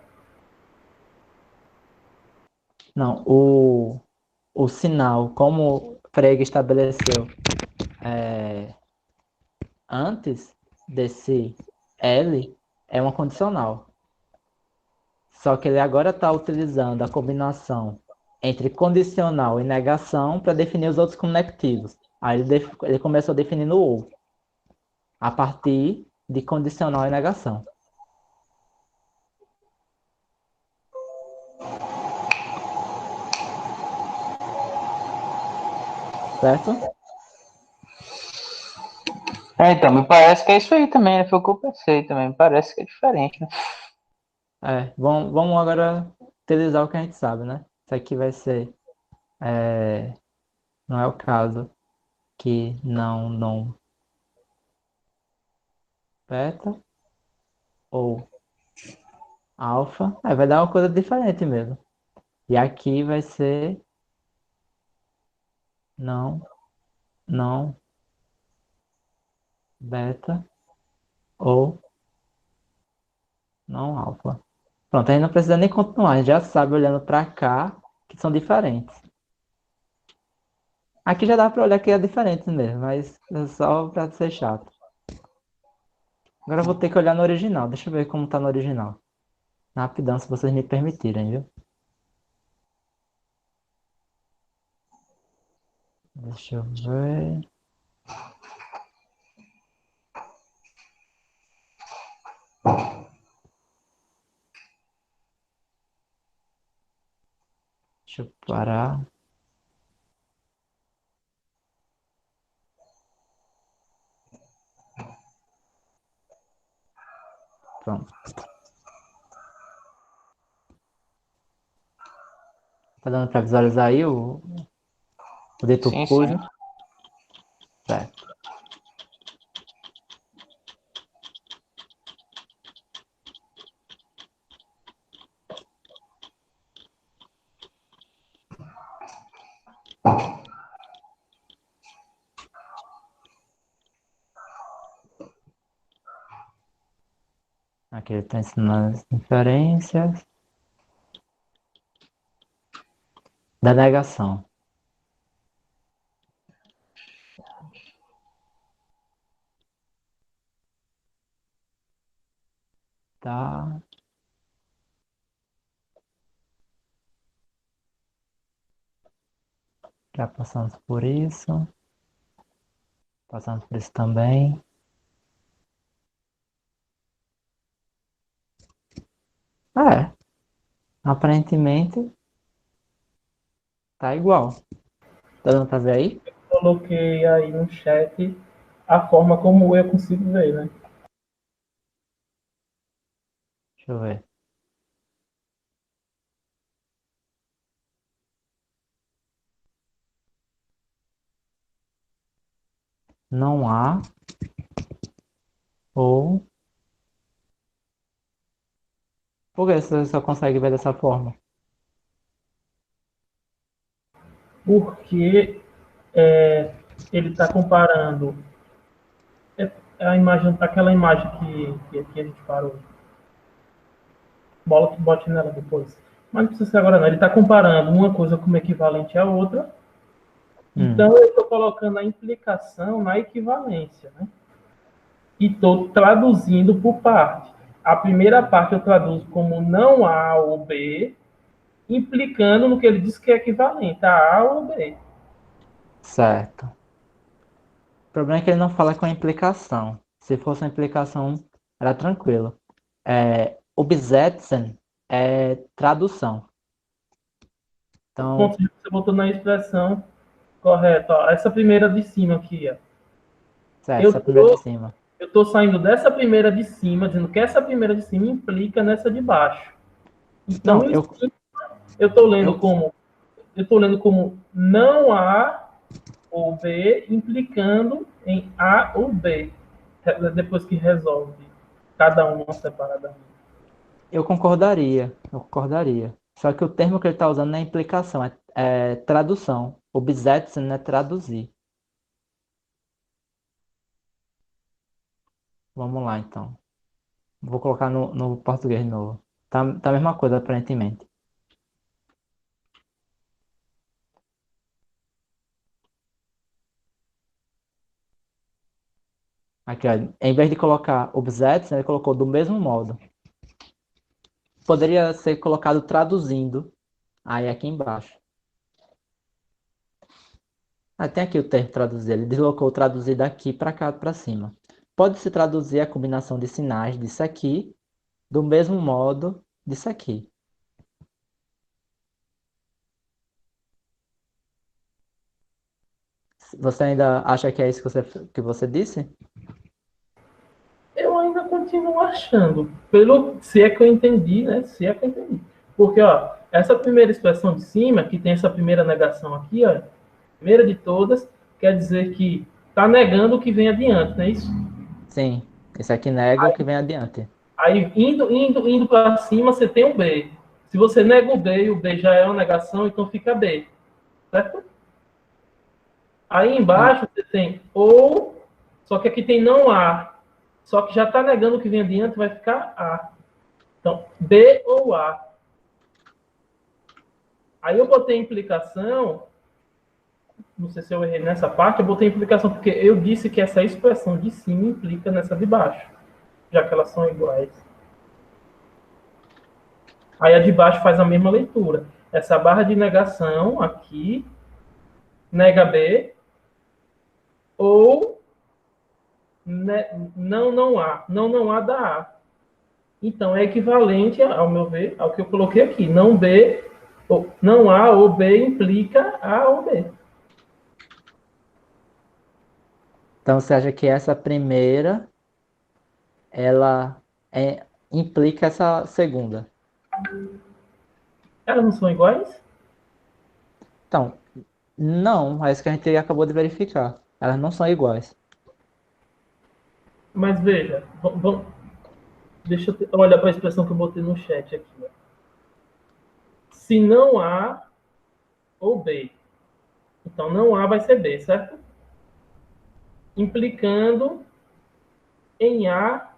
[SPEAKER 1] Não, o sinal, como Frege estabeleceu antes desse L, é uma condicional. Só que ele agora está utilizando a combinação entre condicional e negação para definir os outros conectivos. Aí ele começou definindo o ou. a partir de condicional e negação. Certo?
[SPEAKER 4] Então, me parece que é isso aí também, né? Foi o que eu pensei também. Me parece que é diferente, né?
[SPEAKER 1] Vamos agora utilizar o que a gente sabe, né? Isso aqui vai ser, não é o caso que não beta ou alfa, vai dar uma coisa diferente mesmo. E aqui vai ser não beta ou não alfa. Pronto, a gente não precisa nem continuar, a gente já sabe olhando para cá que são diferentes. Aqui já dá para olhar que é diferente mesmo, mas é só para ser chato. Agora eu vou ter que olhar no original, deixa eu ver como tá no original. Rapidão, se vocês me permitirem, viu? Deixa eu ver. Deixa eu parar. Pronto. Tá dando para visualizar aí o dito
[SPEAKER 4] Sim, sim.
[SPEAKER 1] cujo? Certo. Aqui ele está ensinando as inferências da negação. Tá. Já passamos por isso. Passamos por isso também. Aparentemente tá igual. Tá dando pra ver aí?
[SPEAKER 2] Coloquei aí no chat a forma como eu consigo ver, né?
[SPEAKER 1] Deixa eu ver. Não há ou... Por que você só consegue ver dessa forma?
[SPEAKER 2] Porque ele está comparando a imagem, aquela imagem que a gente parou. Bola que bote nela depois. Mas não precisa ser agora não. Ele está comparando uma coisa como equivalente à outra. Então eu estou colocando a implicação na equivalência, né? E estou traduzindo por parte. A primeira parte eu traduzo como não A ou B, implicando no que ele diz que é equivalente a A ou B.
[SPEAKER 1] Certo. O problema é que ele não fala com a implicação. Se fosse uma implicação, era tranquilo. Obsetzen é tradução.
[SPEAKER 2] O
[SPEAKER 1] Então,
[SPEAKER 2] ponto que você botou na expressão correta. Ó, essa primeira de cima aqui. Ó.
[SPEAKER 1] certo,
[SPEAKER 2] Eu
[SPEAKER 1] essa é a primeira de
[SPEAKER 2] tô,
[SPEAKER 1] cima.
[SPEAKER 2] eu tô saindo dessa primeira de cima, dizendo que essa primeira de cima implica nessa de baixo. Então,
[SPEAKER 1] Não,
[SPEAKER 2] eu estou lendo
[SPEAKER 1] eu,
[SPEAKER 2] como não A ou B, implicando em A ou B, depois que resolve cada uma separadamente.
[SPEAKER 1] eu concordaria. Só que o termo que ele está usando não é implicação, é tradução. Obsetzen é traduzir. Vamos lá, então. Vou colocar no português de novo. Tá a mesma coisa, aparentemente. Aqui, ó, em vez de colocar obsetzen, ele colocou do mesmo modo. Poderia ser colocado traduzindo. Aí aqui embaixo. Tem aqui o termo traduzir. Ele deslocou o traduzir daqui para cá, para cima. pode-se traduzir a combinação de sinais disso aqui do mesmo modo disso aqui. Você ainda acha que é isso que você disse?
[SPEAKER 2] Eu ainda continuo achando, pelo se é que eu entendi, né? Se é que eu entendi. Porque, ó, essa primeira expressão de cima, que tem essa primeira negação aqui, ó, primeira de todas, quer dizer que está negando o que vem adiante, não é isso?
[SPEAKER 1] Sim, esse aqui nega o que vem adiante.
[SPEAKER 2] Aí, indo para cima, você tem um B. Se você nega o B já é uma negação, então fica B, certo? Aí
[SPEAKER 1] Não,
[SPEAKER 2] embaixo você tem ou, só que aqui tem não A. Só que já está negando o que vem adiante, vai ficar A. Então, B ou A. Aí eu botei implicação, não sei se eu errei nessa parte, eu botei implicação porque eu disse que essa expressão de cima implica nessa de baixo, já que elas são iguais. Aí a de baixo faz a mesma leitura. Essa barra de negação aqui, nega B, ou não há. Não há da A. Então é equivalente, ao meu ver, ao que eu coloquei aqui. Não B, ou, não A ou B implica A ou B.
[SPEAKER 1] então você acha que essa primeira, ela implica essa segunda?
[SPEAKER 2] Elas não são iguais?
[SPEAKER 1] Então, não, é isso que a gente acabou de verificar. Elas não são iguais.
[SPEAKER 2] Mas veja, deixa eu olhar para a expressão que eu botei no chat aqui. Ó. Se não A ou B. Então não A vai ser B, certo? Implicando em A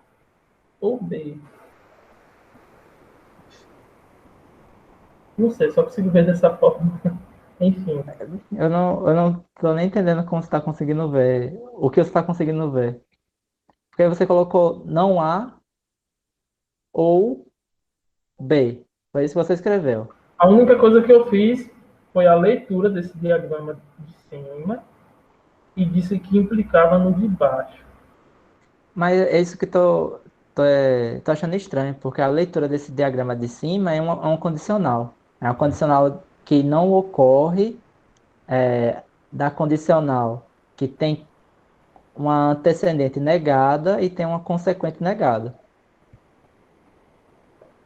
[SPEAKER 2] ou B. Não sei, só consigo ver dessa forma. Enfim.
[SPEAKER 1] Eu não tô nem entendendo como você está conseguindo ver. O que você está conseguindo ver. Porque você colocou não A ou B. Foi isso que você escreveu.
[SPEAKER 2] A única coisa que eu fiz foi a leitura desse diagrama de cima e disse que implicava no de baixo.
[SPEAKER 1] Mas é isso que tô achando estranho, porque a leitura desse diagrama de cima é um condicional. É um condicional que não ocorre da condicional que tem uma antecedente negada e tem uma consequente negada.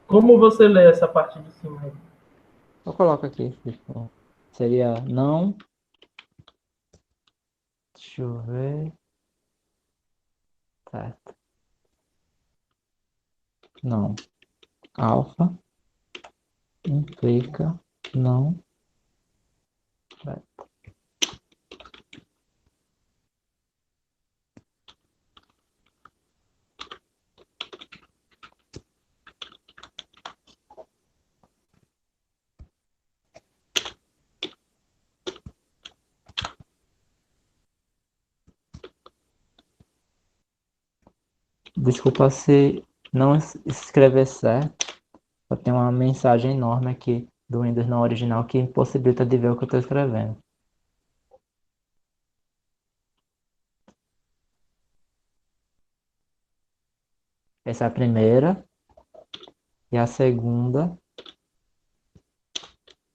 [SPEAKER 2] Como você lê essa parte de cima aí?
[SPEAKER 1] Eu coloco aqui, tipo, seria não, deixa eu ver, certo, não, alfa implica não, certo. Desculpa se não escrever certo, só tem uma mensagem enorme aqui do Windows não original que impossibilita de ver o que eu estou escrevendo. Essa é a primeira, e a segunda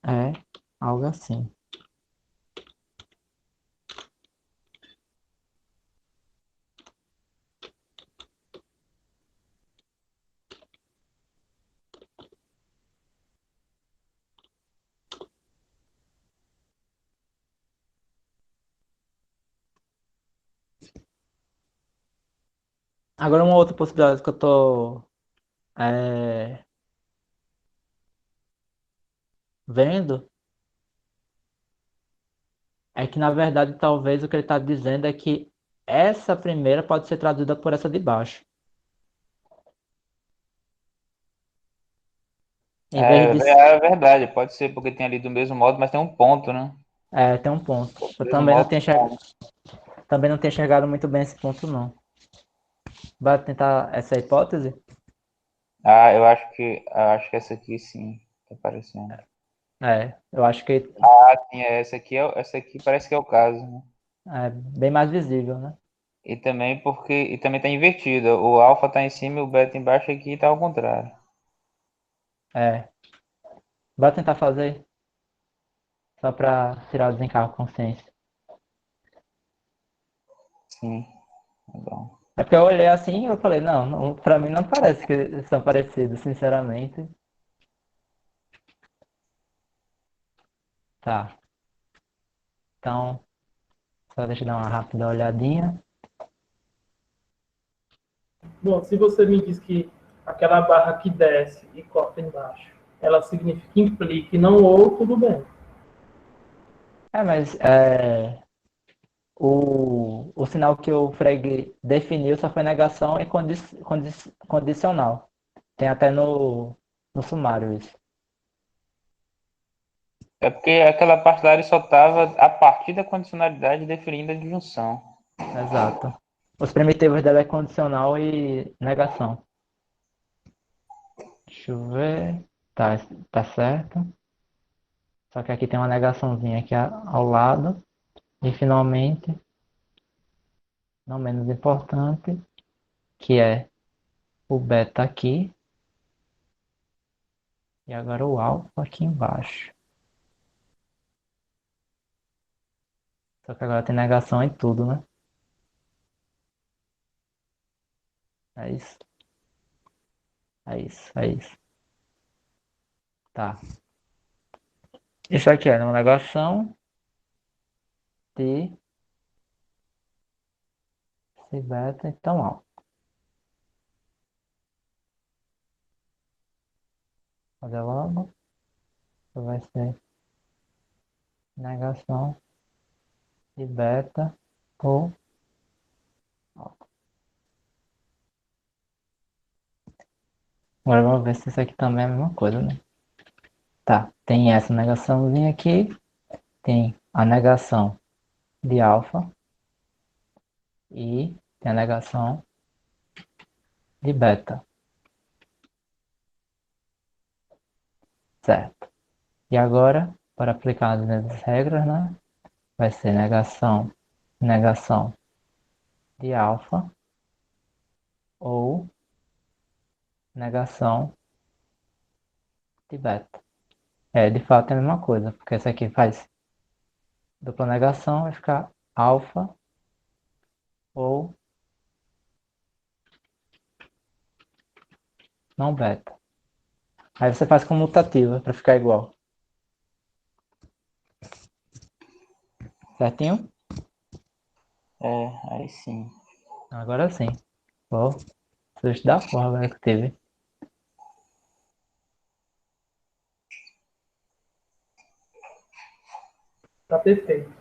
[SPEAKER 1] é algo assim. Agora uma outra possibilidade que eu tô vendo é que, na verdade, talvez o que ele está dizendo é que essa primeira pode ser traduzida por essa de baixo. Em vez de.
[SPEAKER 4] É verdade, pode ser porque tem ali do mesmo modo, mas tem um ponto, né?
[SPEAKER 1] Tem um ponto.
[SPEAKER 4] Do
[SPEAKER 1] Eu
[SPEAKER 4] mesmo
[SPEAKER 1] também não
[SPEAKER 4] modo,
[SPEAKER 1] tenho enxergado, também não tenho enxergado muito bem esse ponto, não. Vai tentar essa hipótese?
[SPEAKER 4] eu acho que essa aqui sim, tá aparecendo.
[SPEAKER 1] Eu acho que
[SPEAKER 4] Ah, sim, essa aqui parece que é o caso, né?
[SPEAKER 1] é bem mais visível, né?
[SPEAKER 4] e também tá invertido. O alfa tá em cima e o beta embaixo aqui tá ao contrário.
[SPEAKER 1] É. Bora tentar fazer. Só pra tirar o desencargo de consciência.
[SPEAKER 4] Sim, tá bom.
[SPEAKER 1] É porque eu olhei assim e eu falei, não, pra mim não parece que são parecidos, sinceramente. Tá. Então, só deixa eu dar uma rápida olhadinha.
[SPEAKER 2] Bom, se você me diz que aquela barra que desce e corta embaixo, ela significa implique, não ou, tudo bem.
[SPEAKER 1] Mas o sinal que o Frege definiu só foi negação e condicional. Tem até no sumário isso.
[SPEAKER 4] É porque aquela parte lá ele só tava a partir da condicionalidade definindo a disjunção.
[SPEAKER 1] Exato. Os primitivos dela é condicional e negação. Deixa eu ver. Tá certo. Só que aqui tem uma negaçãozinha aqui ao lado. E finalmente, não menos importante, que é o beta aqui. E agora o alfa aqui embaixo. Só que agora tem negação em tudo, né? É isso. É isso, é isso. Tá. Isso aqui é uma negação de se beta, então, ó. Fazer logo. Vai ser negação de beta ou alfa. Agora vamos ver se isso aqui também é a mesma coisa, né? Tá, tem essa negaçãozinha aqui. Tem a negação de alfa e tem a negação de beta, certo? E agora, para aplicar as mesmas regras, né? Vai ser negação de alfa ou negação de beta. De fato é a mesma coisa, porque essa aqui faz dupla negação, vai ficar alfa ou não beta. Aí você faz comutativa para ficar igual. Certinho?
[SPEAKER 4] Aí sim.
[SPEAKER 1] Agora sim. Pô, susto da porra agora que teve.
[SPEAKER 2] Tá perfeito.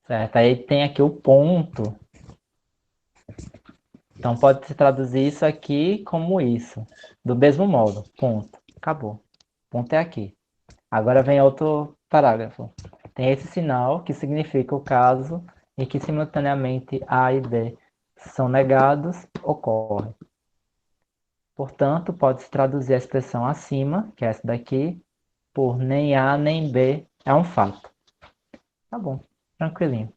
[SPEAKER 1] Certo, aí tem aqui o ponto. Então pode se traduzir isso aqui como isso. Do mesmo modo. Ponto. Acabou. Ponto é aqui. Agora vem outro parágrafo. Tem esse sinal que significa o caso em que simultaneamente A e B são negados, ocorre. Portanto, pode-se traduzir a expressão acima, que é essa daqui, por nem A nem B é um fato. Tá bom, tranquilinho.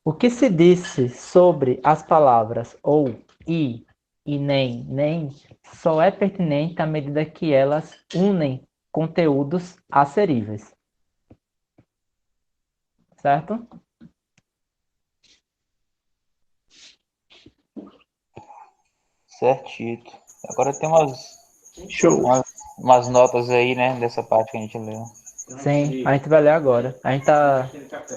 [SPEAKER 1] O que se disse sobre as palavras ou e nem só é pertinente à medida que elas unem conteúdos aceríveis. Certo?
[SPEAKER 4] Certito. Agora tem
[SPEAKER 3] Show.
[SPEAKER 4] umas notas aí, né, dessa parte que a gente leu.
[SPEAKER 1] Sim, a gente vai ler agora. A gente tá,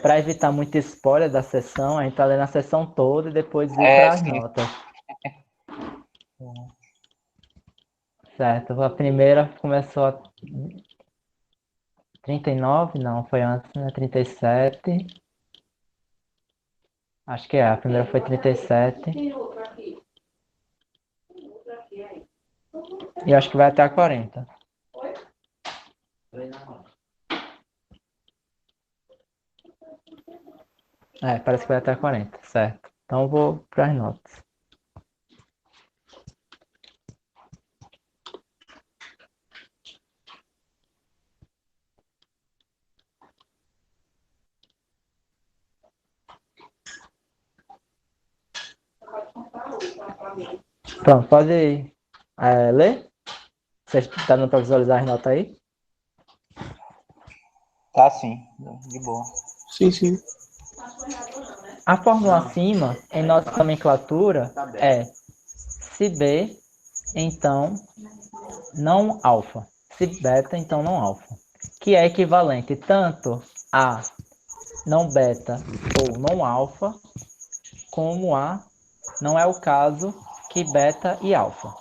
[SPEAKER 1] para evitar muito spoiler da sessão, a gente tá lendo a sessão toda e depois ir para as
[SPEAKER 4] Sim.
[SPEAKER 1] notas. Certo, a primeira começou a 39, não, foi antes, né? 37. Acho que a primeira foi 37. E acho que vai até a 40. Parece que vai até a 40, certo. Então eu vou para as notas. Pronto, pode ler? Você está dando para visualizar as notas aí?
[SPEAKER 4] Tá sim, de boa.
[SPEAKER 3] Sim, sim.
[SPEAKER 1] A fórmula acima, em nossa nomenclatura, é se B, então não alfa. Se beta, então não alfa. Que é equivalente tanto a não beta ou não alfa, como a não é o caso que beta e alfa.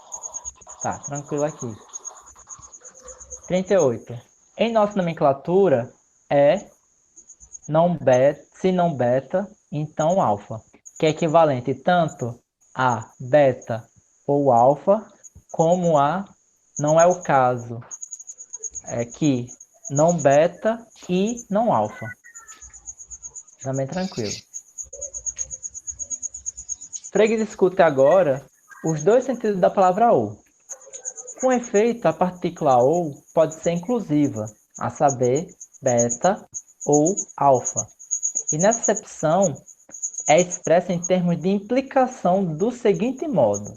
[SPEAKER 1] Tá, tranquilo aqui. 38. Em nossa nomenclatura é não beta, se não beta, então alfa, que é equivalente tanto a beta ou alfa, como a não é o caso que não beta e não alfa. Também tranquilo. Frege discute agora os dois sentidos da palavra ou. Com efeito, a partícula ou pode ser inclusiva, a saber, beta ou alfa. E nessa acepção é expressa em termos de implicação do seguinte modo: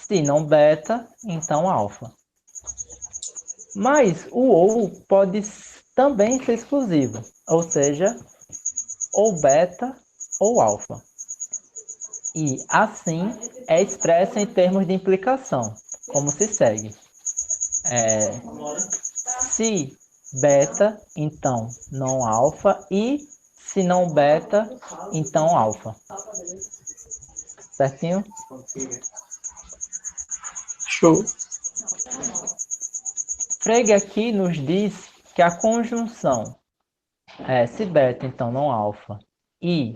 [SPEAKER 1] se não beta, então alfa. Mas o ou pode também ser exclusivo, ou seja, ou beta ou alfa. E assim é expressa em termos de implicação, como se segue. Se beta, então não alfa, e se não beta, então alfa. Certinho?
[SPEAKER 3] Show.
[SPEAKER 1] Frege aqui nos diz que a conjunção se beta, então não alfa, e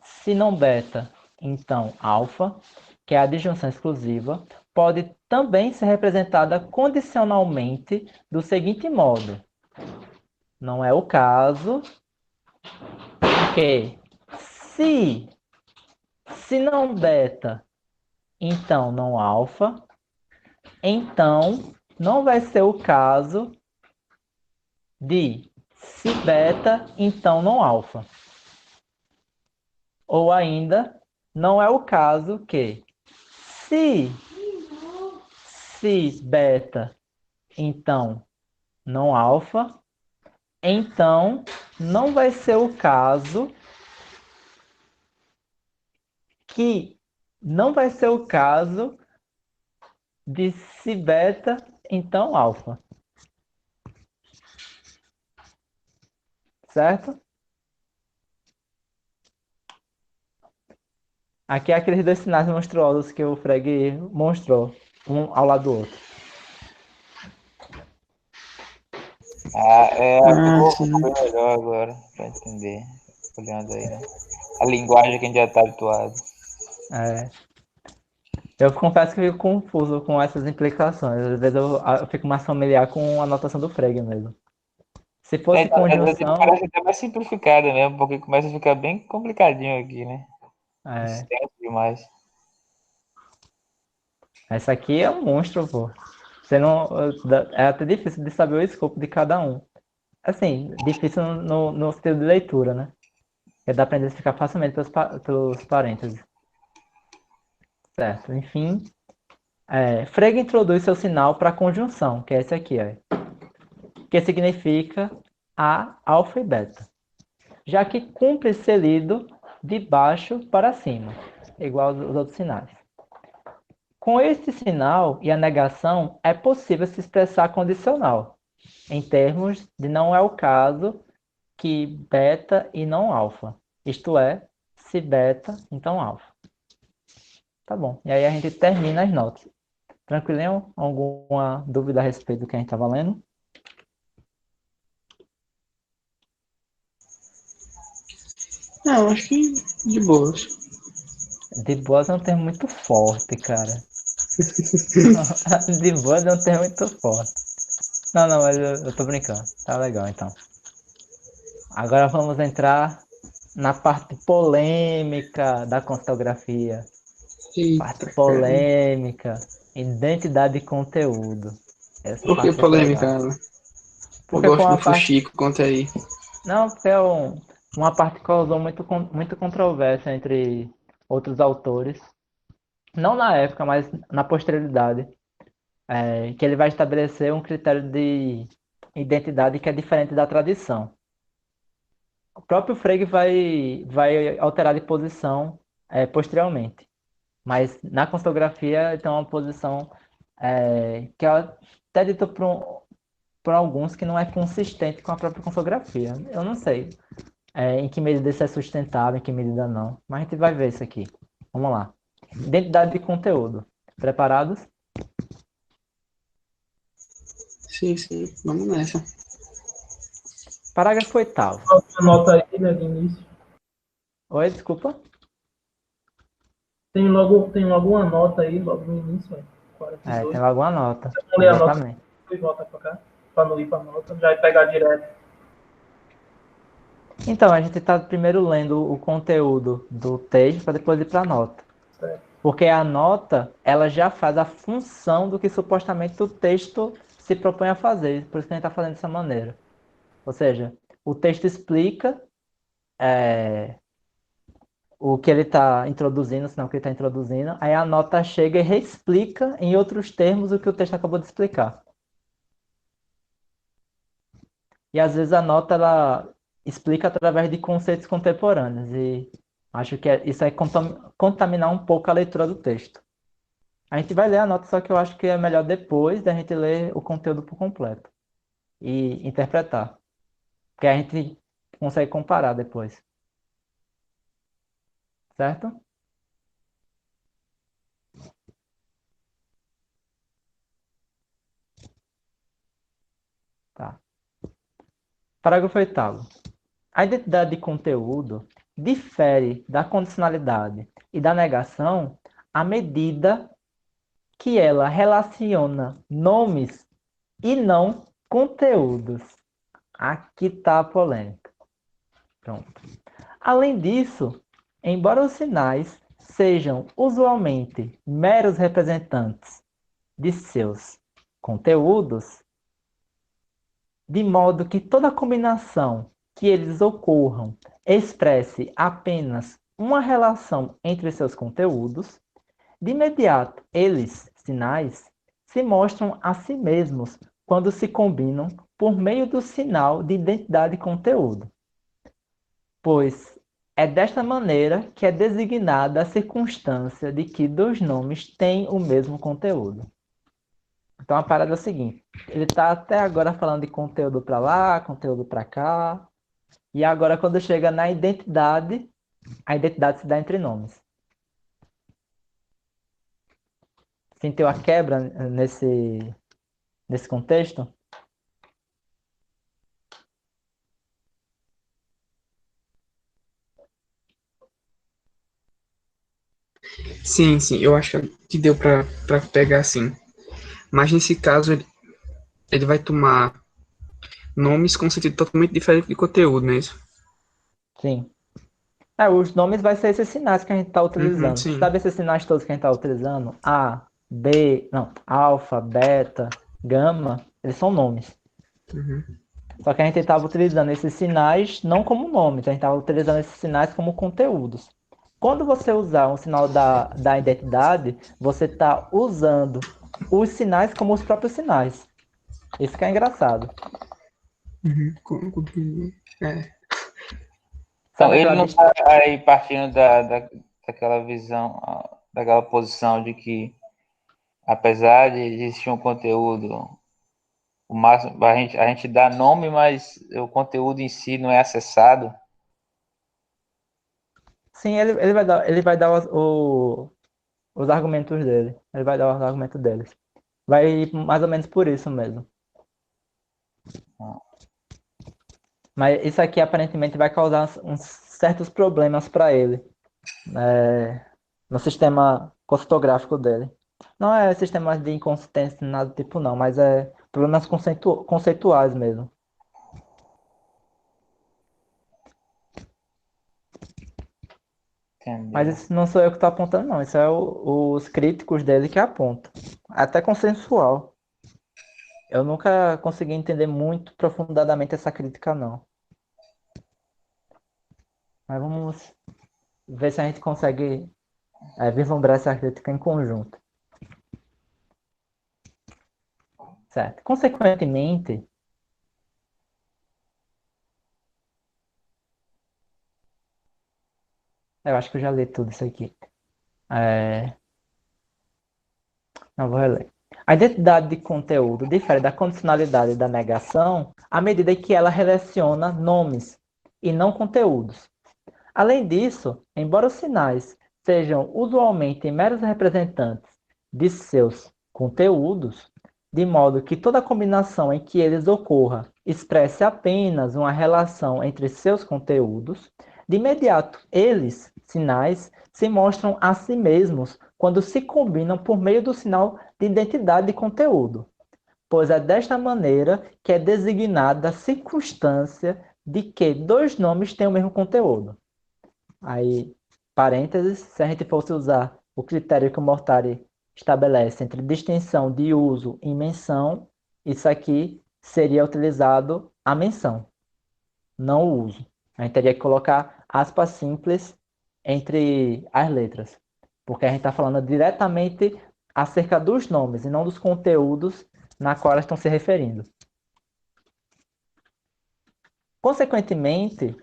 [SPEAKER 1] se não beta, então alfa, que é a disjunção exclusiva, pode também ser representada condicionalmente do seguinte modo: não é o caso que se não beta, então não alfa, então não vai ser o caso de se beta, então não alfa. Ou ainda, não é o caso que se beta, então não alfa, então não vai ser o caso que não vai ser o caso de se beta, então alfa. Certo? Aqui é aqueles dois sinais monstruosos que o Frege mostrou, um ao lado do outro.
[SPEAKER 4] Ficou bem melhor agora, para entender. Olhando aí, né? A linguagem que a gente já está habituado.
[SPEAKER 1] Eu confesso que fico confuso com essas implicações. Às vezes eu fico mais familiar com a anotação do Frege mesmo. Se fosse
[SPEAKER 4] Às vezes
[SPEAKER 1] conjunção.
[SPEAKER 4] parece até mais simplificada mesmo, porque começa a ficar bem complicadinho aqui, né? Extenso demais.
[SPEAKER 1] Essa aqui é um monstro, pô. Você não, é até difícil de saber o escopo de cada um. Assim, difícil no sentido de leitura, né? É dá para identificar facilmente pelos parênteses. Certo, enfim. Frege introduz seu sinal para a conjunção, que é esse aqui, que significa A, alfa e beta. Já que cumpre ser lido de baixo para cima, igual aos outros sinais. Com este sinal e a negação, é possível se expressar condicional, em termos de não é o caso que beta e não alfa. Isto é, se beta, então alfa. Tá bom. E aí a gente termina as notas. Tranquilinho? Alguma dúvida a respeito do que a gente estava lendo?
[SPEAKER 3] Não, acho que de boas.
[SPEAKER 1] De boas é um termo muito forte, cara. De boas é um termo muito forte. Não, mas eu tô brincando. Tá legal, então. Agora vamos entrar na parte polêmica da constografia. Parte
[SPEAKER 3] Eita,
[SPEAKER 1] polêmica. Identidade de conteúdo. Essa
[SPEAKER 3] por que
[SPEAKER 1] parte vai ser
[SPEAKER 3] polêmica,
[SPEAKER 1] legal.
[SPEAKER 3] Alan? Eu
[SPEAKER 1] Porque foi
[SPEAKER 3] gosto do
[SPEAKER 1] uma parte...
[SPEAKER 3] fuxico, conta aí.
[SPEAKER 1] Não, porque uma parte que causou muito controvérsia entre outros autores, não na época, mas na posterioridade, que ele vai estabelecer um critério de identidade que é diferente da tradição. O próprio Frege vai alterar de posição posteriormente, mas na consociografia ele tem uma posição que é até dito por alguns que não é consistente com a própria consociografia. Eu não sei em que medida isso é sustentável, em que medida não, mas a gente vai ver isso aqui. Vamos lá. Identidade de conteúdo. Preparados?
[SPEAKER 3] Sim, sim. Vamos nessa.
[SPEAKER 1] Parágrafo 8º.
[SPEAKER 2] Anota aí, né, de início.
[SPEAKER 1] Oi, desculpa.
[SPEAKER 2] Tem logo uma nota aí, logo no início, né? 42.
[SPEAKER 1] Tem logo uma nota.
[SPEAKER 2] Vamos ler a nota
[SPEAKER 1] Exatamente.
[SPEAKER 2] e volta para cá, para não ir para a nota, já vai pegar direto.
[SPEAKER 1] Então, a gente está primeiro lendo o conteúdo do texto para depois ir para a nota.
[SPEAKER 2] Certo.
[SPEAKER 1] Porque a nota, ela já faz a função do que supostamente o texto se propõe a fazer. Por isso que a gente está fazendo dessa maneira. Ou seja, o texto explica o que ele está introduzindo, o sinal que ele está introduzindo, aí a nota chega e reexplica em outros termos o que o texto acabou de explicar. E às vezes a nota ela explica através de conceitos contemporâneos, e acho que isso é contaminar um pouco a leitura do texto. A gente vai ler a nota, só que eu acho que é melhor depois da gente ler o conteúdo por completo e interpretar, porque a gente consegue comparar depois. Certo? Tá. Parágrafo 8º. A identidade de conteúdo difere da condicionalidade e da negação à medida que ela relaciona nomes e não conteúdos. Aqui está a polêmica. Pronto. Além disso, embora os sinais sejam usualmente meros representantes de seus conteúdos, de modo que toda combinação que eles ocorram expresse apenas uma relação entre seus conteúdos, de imediato eles, sinais, se mostram a si mesmos quando se combinam por meio do sinal de identidade e conteúdo, pois é desta maneira que é designada a circunstância de que dois nomes têm o mesmo conteúdo. Então a parada é a seguinte, ele está até agora falando de conteúdo para lá, conteúdo para cá, e agora quando chega na identidade, a identidade se dá entre nomes. Sentiu a quebra nesse contexto?
[SPEAKER 3] Sim, sim. Eu acho que deu para pegar assim. Mas nesse caso, ele vai tomar nomes com sentido totalmente diferente de conteúdo, não é isso?
[SPEAKER 1] Sim. Os nomes vai ser esses sinais que a gente está utilizando.
[SPEAKER 3] Sim.
[SPEAKER 1] Sabe esses sinais todos que a gente está utilizando? A, B, não, alfa, beta, gama, eles são nomes.
[SPEAKER 3] Uhum.
[SPEAKER 1] Só que a gente estava utilizando esses sinais não como nomes, a gente estava utilizando esses sinais como conteúdos. Quando você usar um sinal da identidade, você está usando os sinais como os próprios sinais. Isso que é engraçado.
[SPEAKER 3] Uhum.
[SPEAKER 4] Então,
[SPEAKER 1] Sabe
[SPEAKER 4] ele
[SPEAKER 1] aquela
[SPEAKER 4] não está aí partindo daquela visão, daquela posição de que, apesar de existir um conteúdo, o máximo, a gente dá nome, mas o conteúdo em si não é acessado.
[SPEAKER 1] Sim, ele vai dar os argumentos dele. Ele vai dar os argumentos deles. Vai mais ou menos por isso mesmo. Mas isso aqui aparentemente vai causar uns certos problemas para ele no sistema conceitográfico dele. Não é sistema de inconsistência, nada do tipo não, mas é problemas conceituais mesmo. Mas
[SPEAKER 4] Entendeu?
[SPEAKER 1] isso não sou eu que estou apontando, não. Isso é os críticos dele que apontam. Até consensual. Eu nunca consegui entender muito profundamente essa crítica, não. Mas vamos ver se a gente consegue Vislumbrar essa crítica em conjunto. Certo. Consequentemente, eu acho que eu já li tudo isso aqui. Não vou reler. A identidade de conteúdo difere da condicionalidade da negação à medida que ela relaciona nomes e não conteúdos. Além disso, embora os sinais sejam usualmente meros representantes de seus conteúdos, de modo que toda combinação em que eles ocorra expresse apenas uma relação entre seus conteúdos, de imediato, eles, sinais, se mostram a si mesmos quando se combinam por meio do sinal de identidade de conteúdo, pois é desta maneira que é designada a circunstância de que dois nomes têm o mesmo conteúdo. Aí, parênteses, se a gente fosse usar o critério que o Mortari estabelece entre distinção de uso e menção, isso aqui seria utilizado a menção, não o uso. A gente teria que colocar aspas simples entre as letras, porque a gente está falando diretamente acerca dos nomes e não dos conteúdos na qual elas estão se referindo. Consequentemente,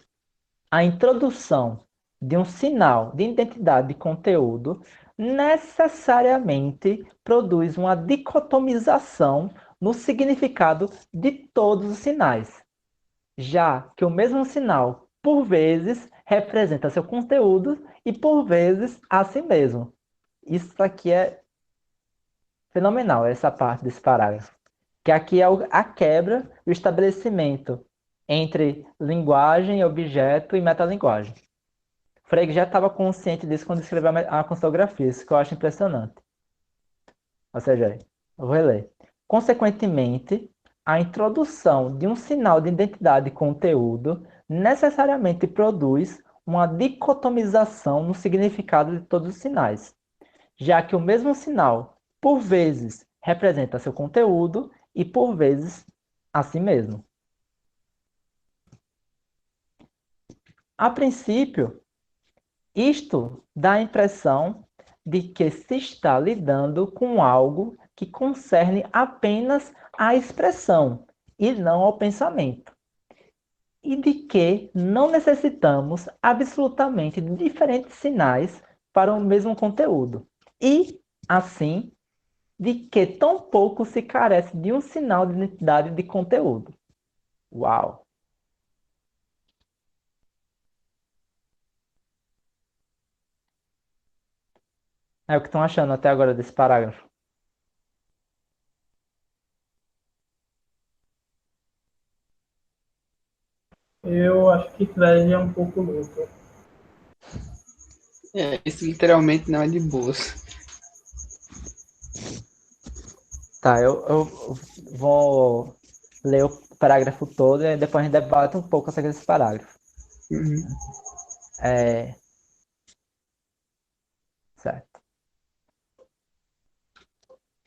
[SPEAKER 1] a introdução de um sinal de identidade de conteúdo necessariamente produz uma dicotomização no significado de todos os sinais, já que o mesmo sinal, por vezes, representa seu conteúdo e, por vezes, a si mesmo. Isso aqui é fenomenal, essa parte desse parágrafo. Que aqui é a quebra e o estabelecimento entre linguagem, objeto e metalinguagem. Frege já estava consciente disso quando escreveu a constelografia, isso que eu acho impressionante. Ou seja, eu vou reler. Consequentemente, a introdução de um sinal de identidade de conteúdo necessariamente produz uma dicotomização no significado de todos os sinais, já que o mesmo sinal, por vezes, representa seu conteúdo e, por vezes, a si mesmo. A princípio, isto dá a impressão de que se está lidando com algo que concerne apenas à expressão e não ao pensamento, e de que não necessitamos absolutamente de diferentes sinais para o mesmo conteúdo, e, assim, de que tão pouco se carece de um sinal de identidade de conteúdo. Uau! É o que estão achando até agora desse parágrafo.
[SPEAKER 2] Eu acho que Fred é um pouco louco.
[SPEAKER 3] Isso literalmente não é de boas.
[SPEAKER 1] Tá, eu vou ler o parágrafo todo e depois a gente debate um pouco acerca desse parágrafo.
[SPEAKER 3] Uhum.
[SPEAKER 1] Certo.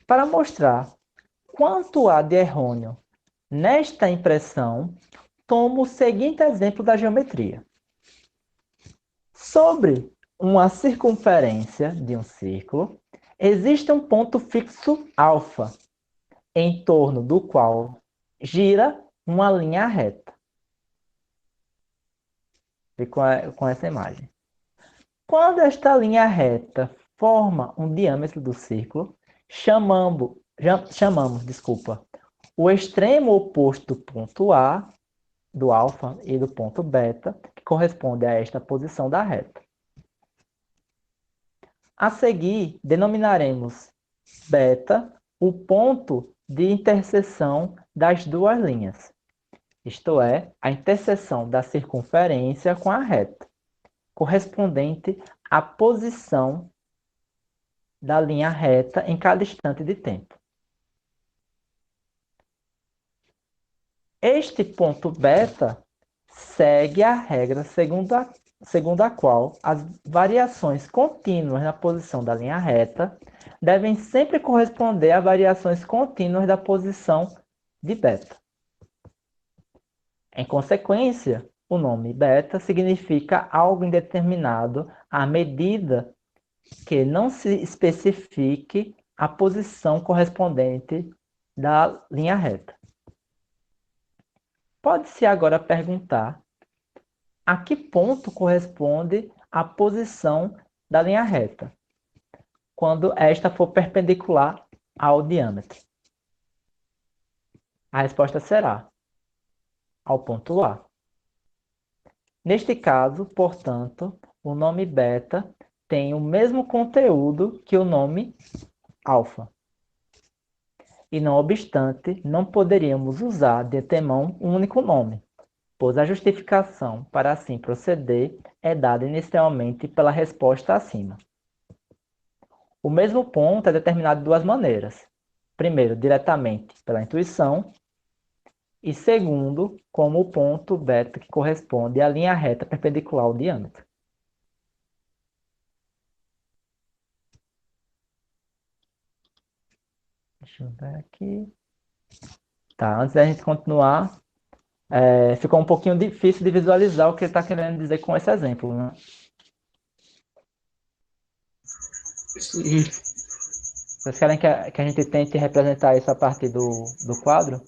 [SPEAKER 1] Para mostrar quanto há de errôneo nesta impressão, tomo o seguinte exemplo da geometria. Sobre uma circunferência de um círculo, existe um ponto fixo alfa, em torno do qual gira uma linha reta. Fico com essa imagem. Quando esta linha reta forma um diâmetro do círculo, chamamos, o extremo oposto do ponto A, do alfa e do ponto beta, que corresponde a esta posição da reta. A seguir, denominaremos beta o ponto de interseção das duas linhas, isto é, a interseção da circunferência com a reta, correspondente à posição da linha reta em cada instante de tempo. Este ponto beta segue a regra segundo a qual as variações contínuas na posição da linha reta devem sempre corresponder a variações contínuas da posição de beta. Em consequência, o nome beta significa algo indeterminado à medida que não se especifique a posição correspondente da linha reta. Pode-se agora perguntar a que ponto corresponde a posição da linha reta, quando esta for perpendicular ao diâmetro. A resposta será ao ponto A. Neste caso, portanto, o nome beta tem o mesmo conteúdo que o nome alfa. E não obstante, não poderíamos usar de antemão um único nome, pois a justificação para assim proceder é dada inicialmente pela resposta acima. O mesmo ponto é determinado de duas maneiras. Primeiro, diretamente pela intuição, e segundo, como o ponto beta que corresponde à linha reta perpendicular ao diâmetro. Deixa eu ver aqui. Tá, antes da gente continuar, ficou um pouquinho difícil de visualizar o que ele está querendo dizer com esse exemplo, né?
[SPEAKER 3] Sim.
[SPEAKER 1] Vocês querem que a gente tente representar isso a partir do quadro?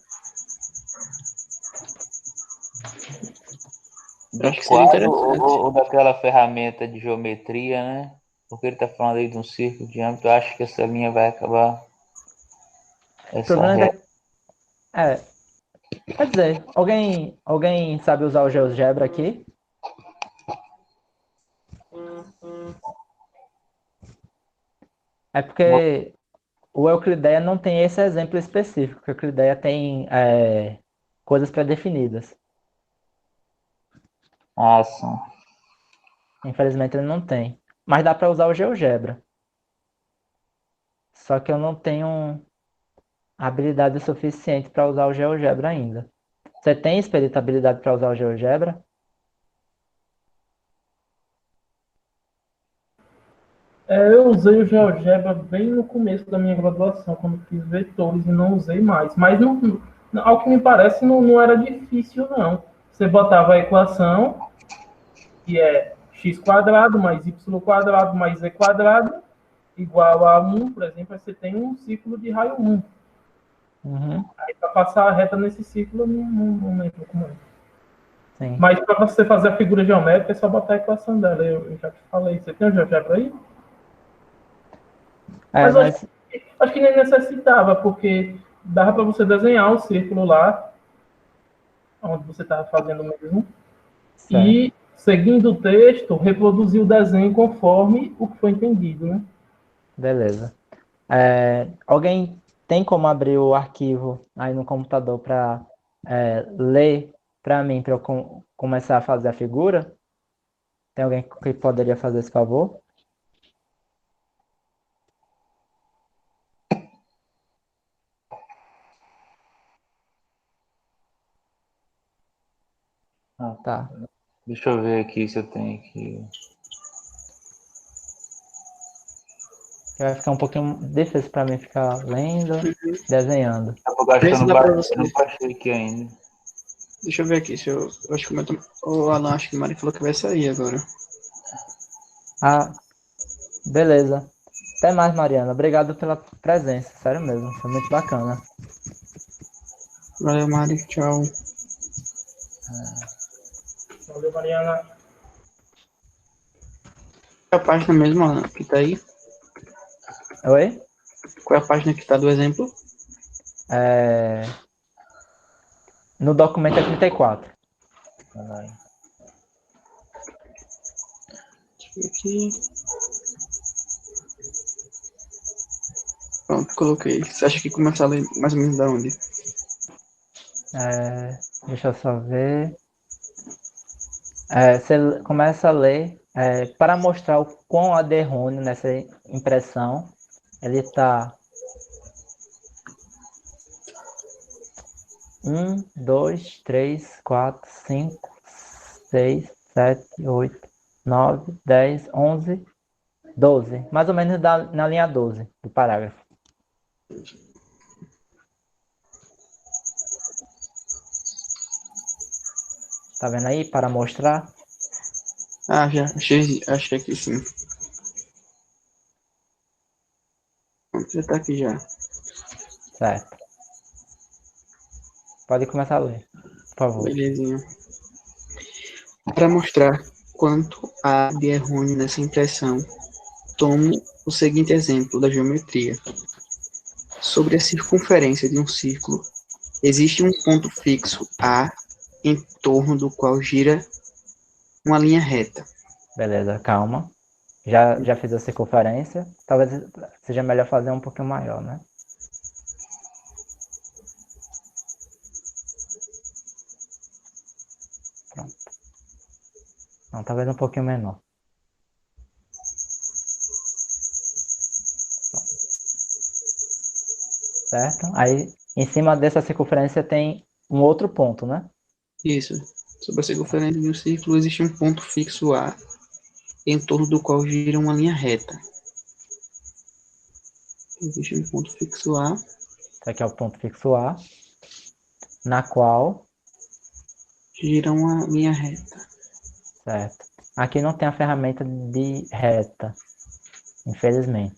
[SPEAKER 4] Do
[SPEAKER 3] Acho que seria
[SPEAKER 4] quadro
[SPEAKER 3] interessante.
[SPEAKER 4] ou daquela ferramenta de geometria, né? Porque ele está falando aí de um círculo de diâmetro, eu acho que essa linha vai acabar.
[SPEAKER 1] O
[SPEAKER 4] Essa
[SPEAKER 1] problema
[SPEAKER 4] reta.
[SPEAKER 1] quer dizer, alguém sabe usar o GeoGebra aqui? É porque o Euclideia não tem esse exemplo específico, o Euclideia tem coisas pré-definidas.
[SPEAKER 4] Ah, sim.
[SPEAKER 1] Infelizmente ele não tem. Mas dá para usar o GeoGebra. Só que eu não tenho habilidade suficiente para usar o GeoGebra ainda. Você tem, Expedito, habilidade para usar o GeoGebra?
[SPEAKER 2] Eu usei o GeoGebra bem no começo da minha graduação, quando fiz vetores e não usei mais. Mas, ao que me parece, não era difícil, não. Você botava a equação, que é x quadrado mais y quadrado mais z quadrado, igual a 1, por exemplo, aí você tem um círculo de raio 1.
[SPEAKER 1] Uhum,
[SPEAKER 2] Aí, para passar a reta nesse círculo, eu não lembro como é.
[SPEAKER 1] sim.
[SPEAKER 2] Mas para você fazer a figura geométrica, é só botar a equação dela. Eu já te falei. Você tem o GeoGebra aí? Mas acho que nem necessitava, porque dava para você desenhar um círculo lá, onde você estava fazendo mesmo,
[SPEAKER 1] Certo.
[SPEAKER 2] e, seguindo o texto, reproduzir o desenho conforme o que foi entendido, né?
[SPEAKER 1] Beleza. Alguém tem como abrir o arquivo aí no computador para ler para mim, para eu começar a fazer a figura? Tem alguém que poderia fazer esse favor? Tá.
[SPEAKER 4] Deixa eu ver aqui se eu tenho aqui.
[SPEAKER 1] Vai ficar um pouquinho difícil para mim ficar lendo, desenhando.
[SPEAKER 3] Vê se dá pra você.
[SPEAKER 4] Eu não baixei aqui ainda.
[SPEAKER 3] Deixa eu ver aqui se eu acho que o Alan, acho que o Mari falou que vai sair agora.
[SPEAKER 1] Ah, beleza. Até mais, Mariana. Obrigado pela presença. Sério mesmo. Foi muito bacana.
[SPEAKER 3] Valeu, Mari. Tchau.
[SPEAKER 2] Valeu, Mariana.
[SPEAKER 3] Qual é a página mesmo, Alan, que tá aí?
[SPEAKER 1] Oi?
[SPEAKER 3] Qual é a página que tá do exemplo?
[SPEAKER 1] No documento é 34.
[SPEAKER 3] Deixa eu ver aqui. Pronto, coloquei. Você acha que começar a ler mais ou menos da onde?
[SPEAKER 1] Deixa eu só ver. Você começa a ler para mostrar o quão há de errôneo nessa impressão. Ele está 1, 2, 3, 4, 5, 6, 7, 8, 9, 10, 11, 12. Mais ou menos na linha 12 do parágrafo. Tá vendo aí? Para mostrar.
[SPEAKER 3] Ah, já. Achei aqui sim. Já tá aqui já.
[SPEAKER 1] Certo. Pode começar a ler, por favor.
[SPEAKER 3] Belezinha. Para mostrar quanto há de errôneo nessa impressão, tomo o seguinte exemplo da geometria. Sobre a circunferência de um círculo, existe um ponto fixo A em torno do qual gira uma linha reta.
[SPEAKER 1] Beleza, calma. Já fiz a circunferência. Talvez seja melhor fazer um pouquinho maior, né? Pronto. Não, talvez um pouquinho menor. Certo? Aí, em cima dessa circunferência tem um outro ponto, né?
[SPEAKER 3] Isso. Sobre a circunferência de um círculo, existe um ponto fixo A em torno do qual gira uma linha reta. Existe um ponto fixo A.
[SPEAKER 1] Esse aqui é o ponto fixo A, na qual,
[SPEAKER 3] Gira uma linha reta.
[SPEAKER 1] certo? Aqui não tem a ferramenta de reta, infelizmente.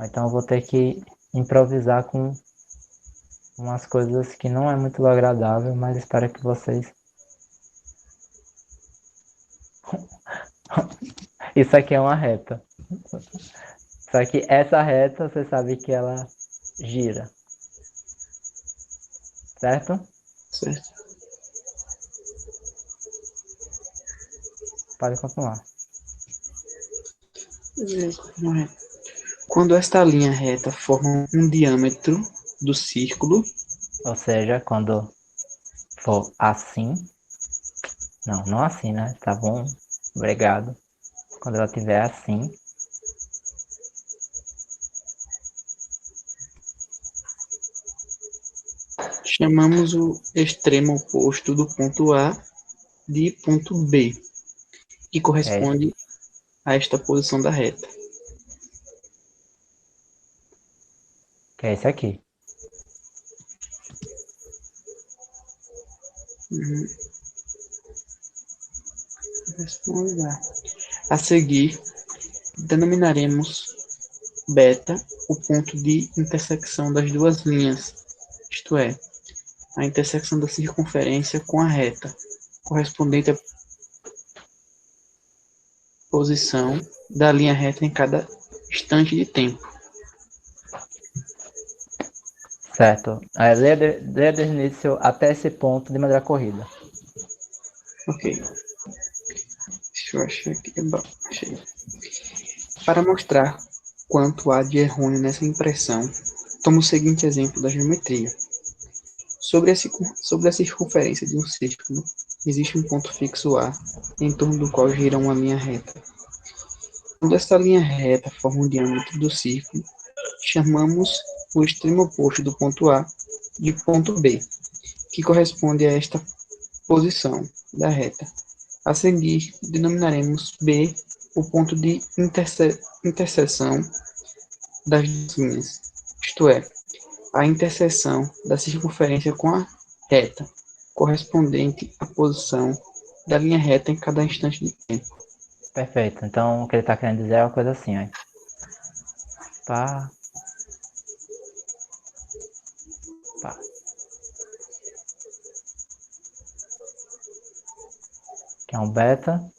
[SPEAKER 1] Então eu vou ter que improvisar com umas coisas que não é muito agradável, mas espero que vocês... Isso aqui é uma reta. Só que essa reta, você sabe que ela gira. Certo?
[SPEAKER 3] Certo?
[SPEAKER 1] Pode continuar.
[SPEAKER 3] Quando esta linha reta forma um diâmetro do círculo,
[SPEAKER 1] Ou seja, quando for assim... Não assim, né? Tá bom? Obrigado. Quando ela estiver assim...
[SPEAKER 3] chamamos o extremo oposto do ponto A de ponto B, que corresponde a esta posição da reta.
[SPEAKER 1] Que é esse aqui.
[SPEAKER 3] Corresponde a seguir, denominaremos beta o ponto de intersecção das duas linhas, isto é, a intersecção da circunferência com a reta, correspondente à posição da linha reta em cada instante de tempo.
[SPEAKER 1] Certo. Lê desde o início até esse ponto de maneira corrida.
[SPEAKER 3] Ok. Deixa eu achar aqui. Bom, achei. Para mostrar quanto há de errôneo nessa impressão, toma o seguinte exemplo da geometria. Sobre a circunferência de um círculo, existe um ponto fixo A, em torno do qual gira uma linha reta. Quando esta linha reta forma um diâmetro do círculo, chamamos o extremo oposto do ponto A de ponto B, que corresponde a esta posição da reta. A seguir, denominaremos B o ponto de interseção das duas linhas, isto é, a interseção da circunferência com a reta, correspondente à posição da linha reta em cada instante de tempo.
[SPEAKER 1] Perfeito. Então, o que ele está querendo dizer é uma coisa assim, ó. Pá. Pá. Que é um beta.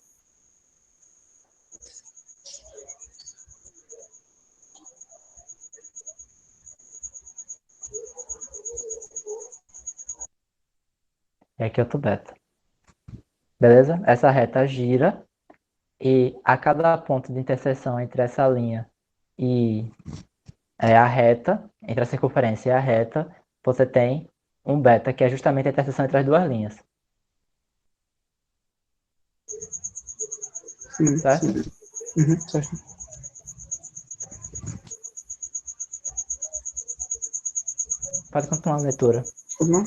[SPEAKER 1] E aqui outro beta. Beleza? Essa reta gira e a cada ponto de interseção entre essa linha e a reta, entre a circunferência e a reta, você tem um beta, que é justamente a interseção entre as duas linhas.
[SPEAKER 3] Sim,
[SPEAKER 1] Certo?
[SPEAKER 3] sim. Certo.
[SPEAKER 1] Pode continuar a leitura.
[SPEAKER 3] Tudo bom?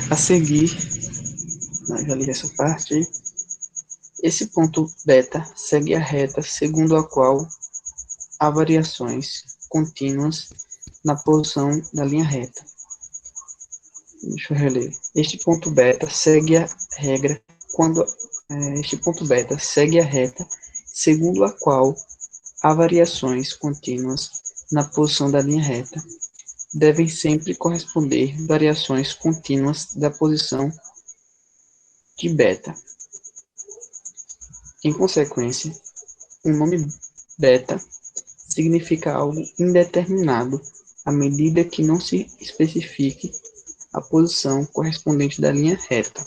[SPEAKER 3] A seguir, já li essa parte. Esse ponto beta segue a reta segundo a qual há variações contínuas na posição da linha reta. Deixa eu reler. Este ponto beta segue a regra quando este ponto beta segue a reta segundo a qual há variações contínuas na posição da linha reta, devem sempre corresponder variações contínuas da posição de beta. Em consequência, o nome beta significa algo indeterminado à medida que não se especifique a posição correspondente da linha reta.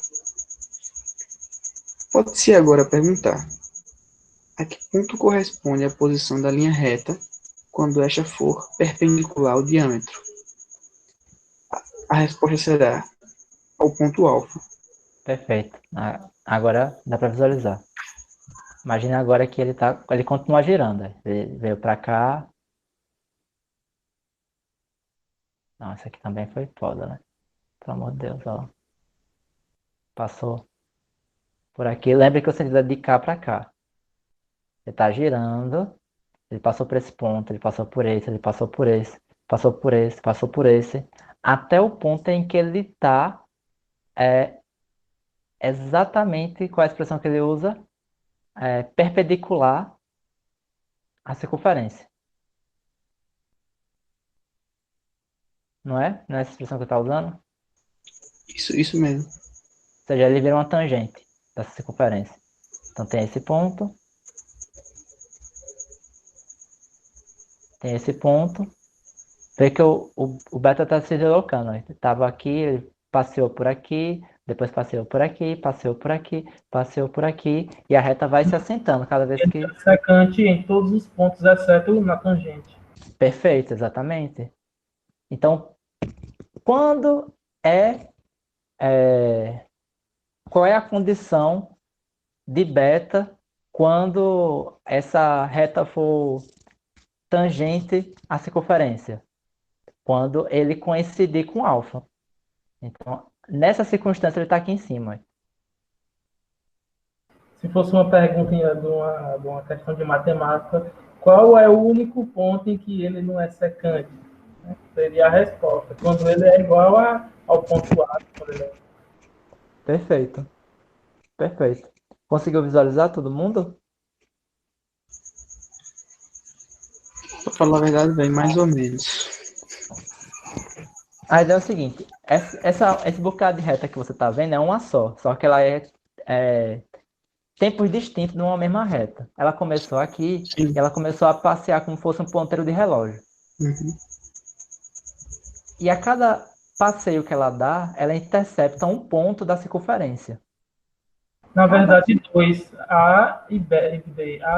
[SPEAKER 3] Pode-se agora perguntar: a que ponto corresponde a posição da linha reta quando esta for perpendicular ao diâmetro? A resposta será ao ponto alfa.
[SPEAKER 1] Perfeito. Agora dá para visualizar. Imagina agora que ele continua girando. Ele veio para cá. Não, isso aqui também foi foda, né? Pelo amor de Deus, ó. Passou por aqui. Lembra que o sentido é de cá para cá. Ele tá girando. Ele passou por esse ponto, ele passou por esse, ele passou por esse, passou por esse, passou por esse, até o ponto em que ele está exatamente qual é a expressão que ele usa? Perpendicular à circunferência. Não é? Não é essa expressão que eu estou usando? Ou
[SPEAKER 3] Isso mesmo.
[SPEAKER 1] seja, ele vira uma tangente dessa circunferência. Então tem esse ponto. Tem esse ponto. Vê que o beta está se deslocando. Ele estava aqui, ele passeou por aqui, depois passeou por aqui, passeou por aqui, passeou por aqui, e a reta vai se assentando cada vez que...
[SPEAKER 2] Ele é secante em todos os pontos, exceto na tangente.
[SPEAKER 1] Perfeito, exatamente. Então, quando qual é a condição de beta quando essa reta for tangente à circunferência? Quando ele coincidir com alfa. Então, nessa circunstância, ele está aqui em cima.
[SPEAKER 2] Se fosse uma pergunta de uma questão de matemática, qual é o único ponto em que ele não é secante? Seria a resposta. Quando ele é igual ao ponto A, por exemplo.
[SPEAKER 1] Perfeito. Perfeito. Conseguiu visualizar todo mundo?
[SPEAKER 3] Pra falar a verdade, bem, mais ou menos.
[SPEAKER 1] A ideia é o seguinte, esse bocado de reta que você está vendo é uma só que ela é tempos distintos de uma mesma reta. Ela começou aqui
[SPEAKER 3] Sim.
[SPEAKER 1] e ela começou a passear como se fosse um ponteiro de relógio.
[SPEAKER 3] Uhum.
[SPEAKER 1] E a cada passeio que ela dá, ela intercepta um ponto da circunferência.
[SPEAKER 2] Na verdade, dois. A e B, A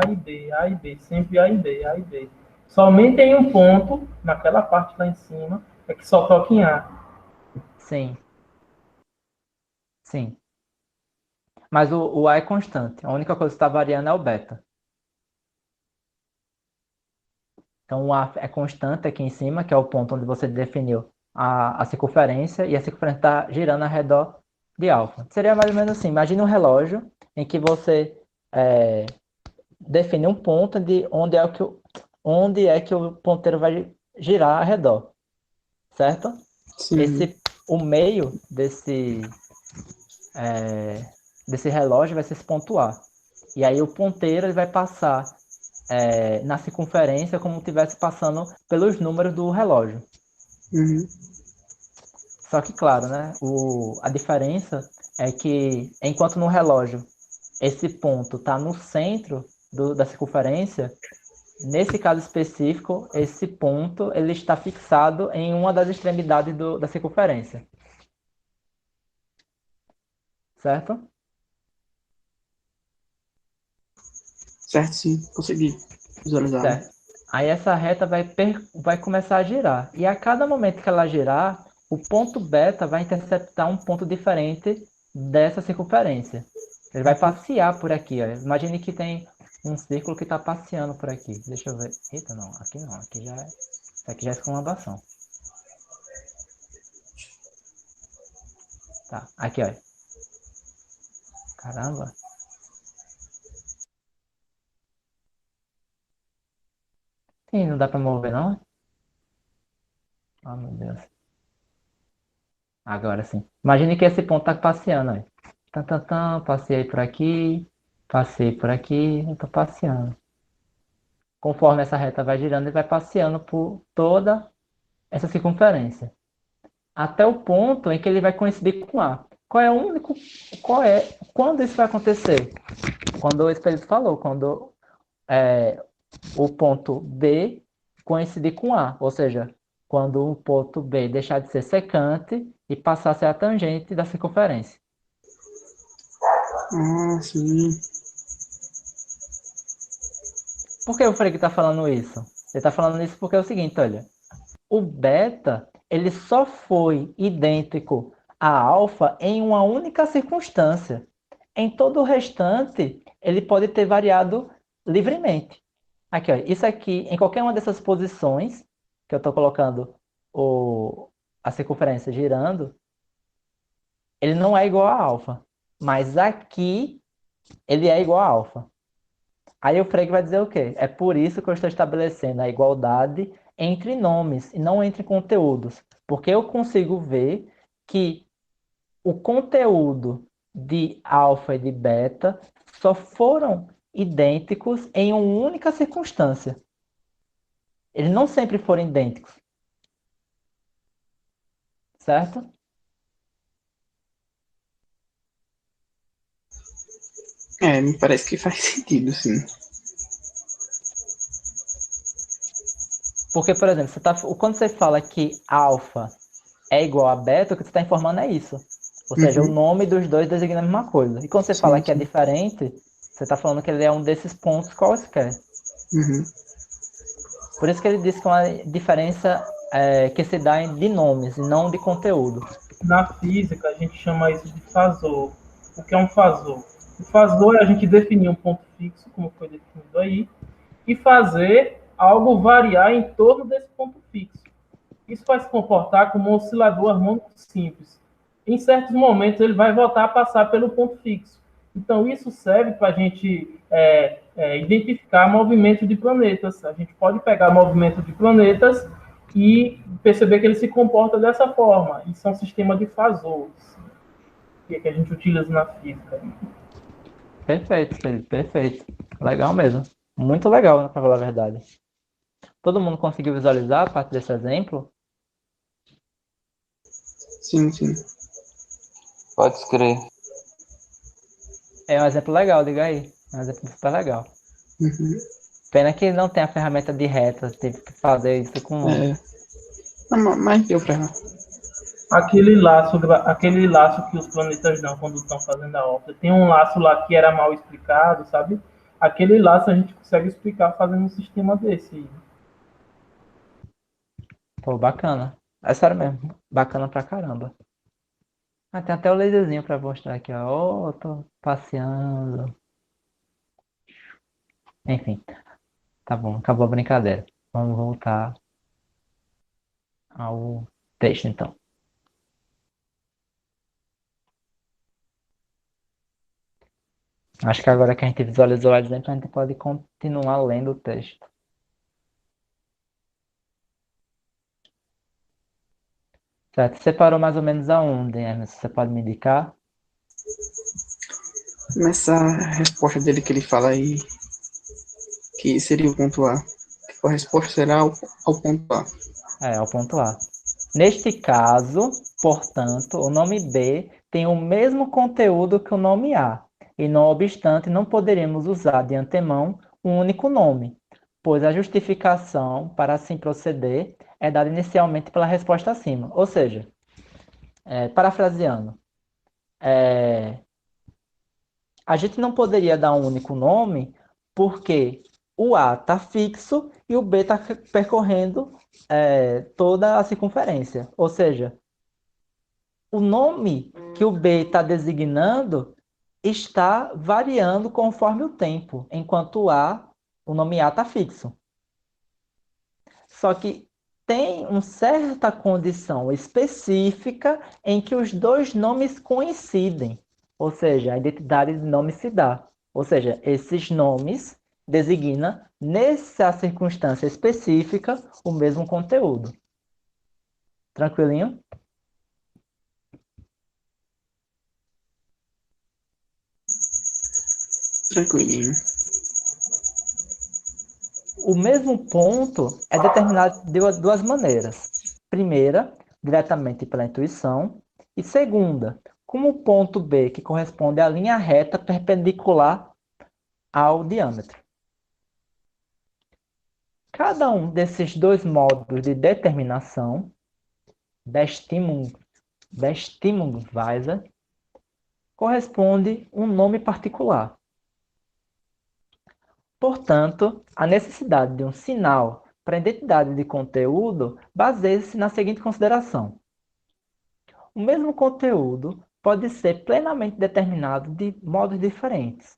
[SPEAKER 2] e B, A e B. Sempre A e B, A e B. Somente em um ponto, naquela parte lá em cima, é que só toca em A.
[SPEAKER 1] Sim. Sim. Mas o A é constante. A única coisa que está variando é o beta. Então o A é constante aqui em cima, que é o ponto onde você definiu a circunferência, e a circunferência está girando ao redor de alfa. Seria mais ou menos assim. Imagine um relógio em que você define um ponto de onde é que o ponteiro vai girar ao redor. Certo?
[SPEAKER 3] Sim.
[SPEAKER 1] O meio desse relógio vai ser esse ponto A. E aí o ponteiro ele vai passar na circunferência como se estivesse passando pelos números do relógio.
[SPEAKER 3] Uhum.
[SPEAKER 1] Só que, claro, né, a diferença é que, enquanto no relógio esse ponto está no centro da circunferência, nesse caso específico, esse ponto ele está fixado em uma das extremidades da circunferência. Certo?
[SPEAKER 3] Certo, sim. Consegui visualizar.
[SPEAKER 1] Certo. Aí essa reta vai começar a girar. E a cada momento que ela girar, o ponto beta vai interceptar um ponto diferente dessa circunferência. Ele vai passear por aqui. Ó. Imagine que tem um círculo que está passeando por aqui. Deixa eu ver. Eita, não. Aqui não. Isso aqui já é exclamação. Tá. Aqui, ó. Caramba. Sim, não dá para mover, não? Ah, meu Deus. Agora sim. Imagine que esse ponto está passeando. Ó. Passei por aqui, Passei por aqui, eu tô passeando. Conforme essa reta vai girando, ele vai passeando por toda essa circunferência. Até o ponto em que ele vai coincidir com A. Quando isso vai acontecer? Quando o Expedito falou, quando o ponto B coincidir com A, ou seja, quando o ponto B deixar de ser secante e passar a ser a tangente da circunferência.
[SPEAKER 3] Ah, sim.
[SPEAKER 1] Por que o Frege está falando isso? Ele está falando isso porque é o seguinte, olha, o beta ele só foi idêntico a alfa em uma única circunstância. Em todo o restante, ele pode ter variado livremente. Aqui, ó, isso aqui, em qualquer uma dessas posições, que eu estou colocando a circunferência girando, ele não é igual a alfa. Mas aqui, ele é igual a alfa. Aí o Frege vai dizer o quê? É por isso que eu estou estabelecendo a igualdade entre nomes e não entre conteúdos. Porque eu consigo ver que o conteúdo de alfa e de beta só foram idênticos em uma única circunstância. Eles não sempre foram idênticos. Certo?
[SPEAKER 3] Me parece que faz sentido, sim.
[SPEAKER 1] Porque, por exemplo, quando você fala que alfa é igual a beta, o que você está informando é isso. Ou seja, o nome dos dois designa a mesma coisa. E quando você fala que é diferente, você está falando que ele é um desses pontos quaisquer. Por isso que ele diz que é uma diferença que se dá de nomes e não de conteúdo.
[SPEAKER 2] Na física, a gente chama isso de fasor. O que é um fasor? O fasor é a gente definir um ponto fixo, como foi definido aí, e fazer algo variar em torno desse ponto fixo. Isso vai se comportar como um oscilador harmônico simples. Em certos momentos, ele vai voltar a passar pelo ponto fixo. Então, isso serve para a gente identificar movimento de planetas. A gente pode pegar movimento de planetas e perceber que ele se comporta dessa forma. Isso é um sistema de fasores que a gente utiliza na física.
[SPEAKER 1] Perfeito, Felipe, perfeito. Legal mesmo. Muito legal, né, para falar a verdade. Todo mundo conseguiu visualizar a parte desse exemplo?
[SPEAKER 3] Sim, sim.
[SPEAKER 4] Pode escrever.
[SPEAKER 1] É um exemplo legal, diga aí. É um exemplo super legal. Pena que não tem a ferramenta de reta, tive que fazer isso com mão.
[SPEAKER 3] Não, mas deu pra.
[SPEAKER 2] Aquele laço que os planetas dão quando estão fazendo a órbita. Tem um laço lá que era mal explicado, sabe? Aquele laço a gente consegue explicar fazendo um sistema desse.
[SPEAKER 1] Pô, bacana. É sério mesmo. Bacana pra caramba. Ah, tem até o laserzinho pra mostrar aqui, ó. Oh, tô passeando. Enfim, tá bom. Acabou a brincadeira. Vamos voltar ao texto, então. Acho que agora que a gente visualizou o exemplo, a gente pode continuar lendo o texto. Certo? Você parou mais ou menos aonde, Emerson? Você pode me indicar?
[SPEAKER 3] Nessa resposta dele que ele fala aí, que seria o ponto A. A resposta será ao ponto A.
[SPEAKER 1] Ao ponto A. Neste caso, portanto, o nome B tem o mesmo conteúdo que o nome A, e não obstante, não poderíamos usar de antemão um único nome, pois a justificação para assim proceder é dada inicialmente pela resposta acima. Ou seja, parafraseando, a gente não poderia dar um único nome porque o A está fixo e o B está percorrendo toda a circunferência. Ou seja, o nome que o B está designando está variando conforme o tempo, enquanto o nome A está fixo. Só que tem uma certa condição específica em que os dois nomes coincidem, ou seja, a identidade de nome se dá. Ou seja, esses nomes designam, nessa circunstância específica, o mesmo conteúdo. Tranquilinho?
[SPEAKER 3] Tranquilinho.
[SPEAKER 1] O mesmo ponto é determinado de duas maneiras. Primeira, diretamente pela intuição, e segunda, como o ponto B, que corresponde à linha reta perpendicular ao diâmetro. Cada um desses dois modos de determinação, Bestimmungsweise, corresponde a um nome particular. Portanto, a necessidade de um sinal para a identidade de conteúdo baseia-se na seguinte consideração. O mesmo conteúdo pode ser plenamente determinado de modos diferentes,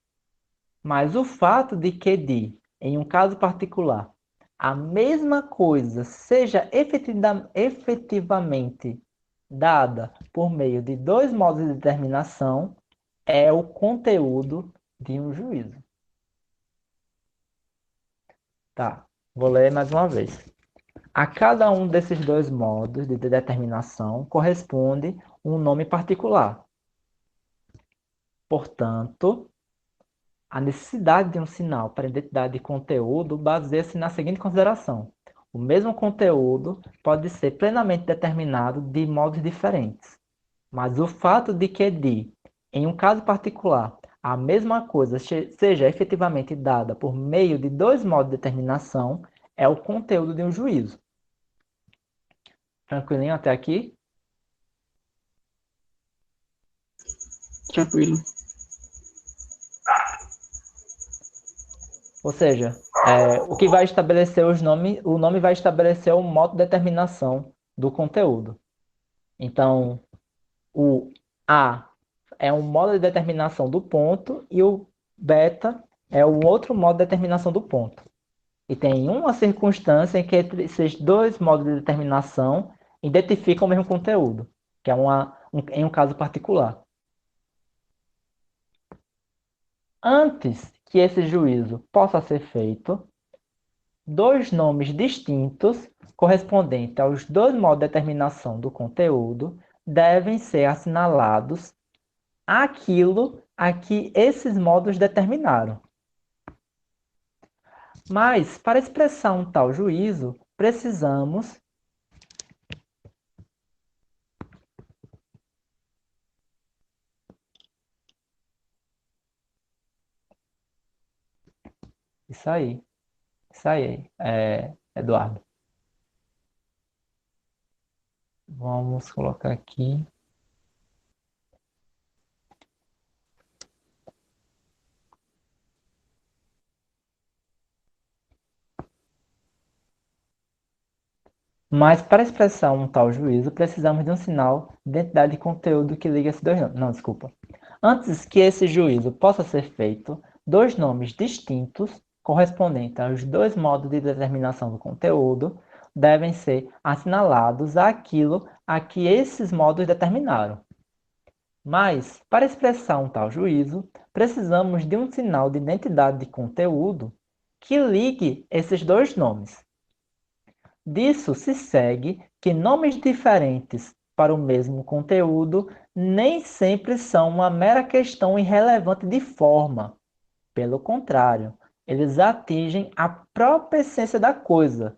[SPEAKER 1] mas o fato de que, em um caso particular, a mesma coisa seja efetivamente dada por meio de dois modos de determinação é o conteúdo de um juízo. Tá, vou ler mais uma vez. A cada um desses dois modos de determinação corresponde um nome particular. Portanto, a necessidade de um sinal para identidade de conteúdo baseia-se na seguinte consideração. O mesmo conteúdo pode ser plenamente determinado de modos diferentes, mas o fato de que, em um caso particular, a mesma coisa seja efetivamente dada por meio de dois modos de determinação é o conteúdo de um juízo. Tranquilinho até aqui?
[SPEAKER 3] Tranquilo.
[SPEAKER 1] Ou seja, o que vai estabelecer o nome vai estabelecer o modo de determinação do conteúdo. Então, o A é um modo de determinação do ponto e o beta é o outro modo de determinação do ponto. E tem uma circunstância em que esses dois modos de determinação identificam o mesmo conteúdo, que é em um caso particular. Antes que esse juízo possa ser feito, dois nomes distintos, correspondentes aos dois modos de determinação do conteúdo, devem ser assinalados àquilo a que esses modos determinaram. Mas, para expressar um tal juízo, precisamos Isso aí, Eduardo. Vamos colocar aqui. Mas para expressar um tal juízo, precisamos de um sinal de identidade de conteúdo que liga esses dois nomes. Não, desculpa. Antes que esse juízo possa ser feito, dois nomes distintos, correspondentes aos dois modos de determinação do conteúdo, devem ser assinalados àquilo a que esses modos determinaram. Mas, para expressar um tal juízo, precisamos de um sinal de identidade de conteúdo que ligue esses dois nomes. Disso se segue que nomes diferentes para o mesmo conteúdo nem sempre são uma mera questão irrelevante de forma. Pelo contrário, eles atingem a própria essência da coisa,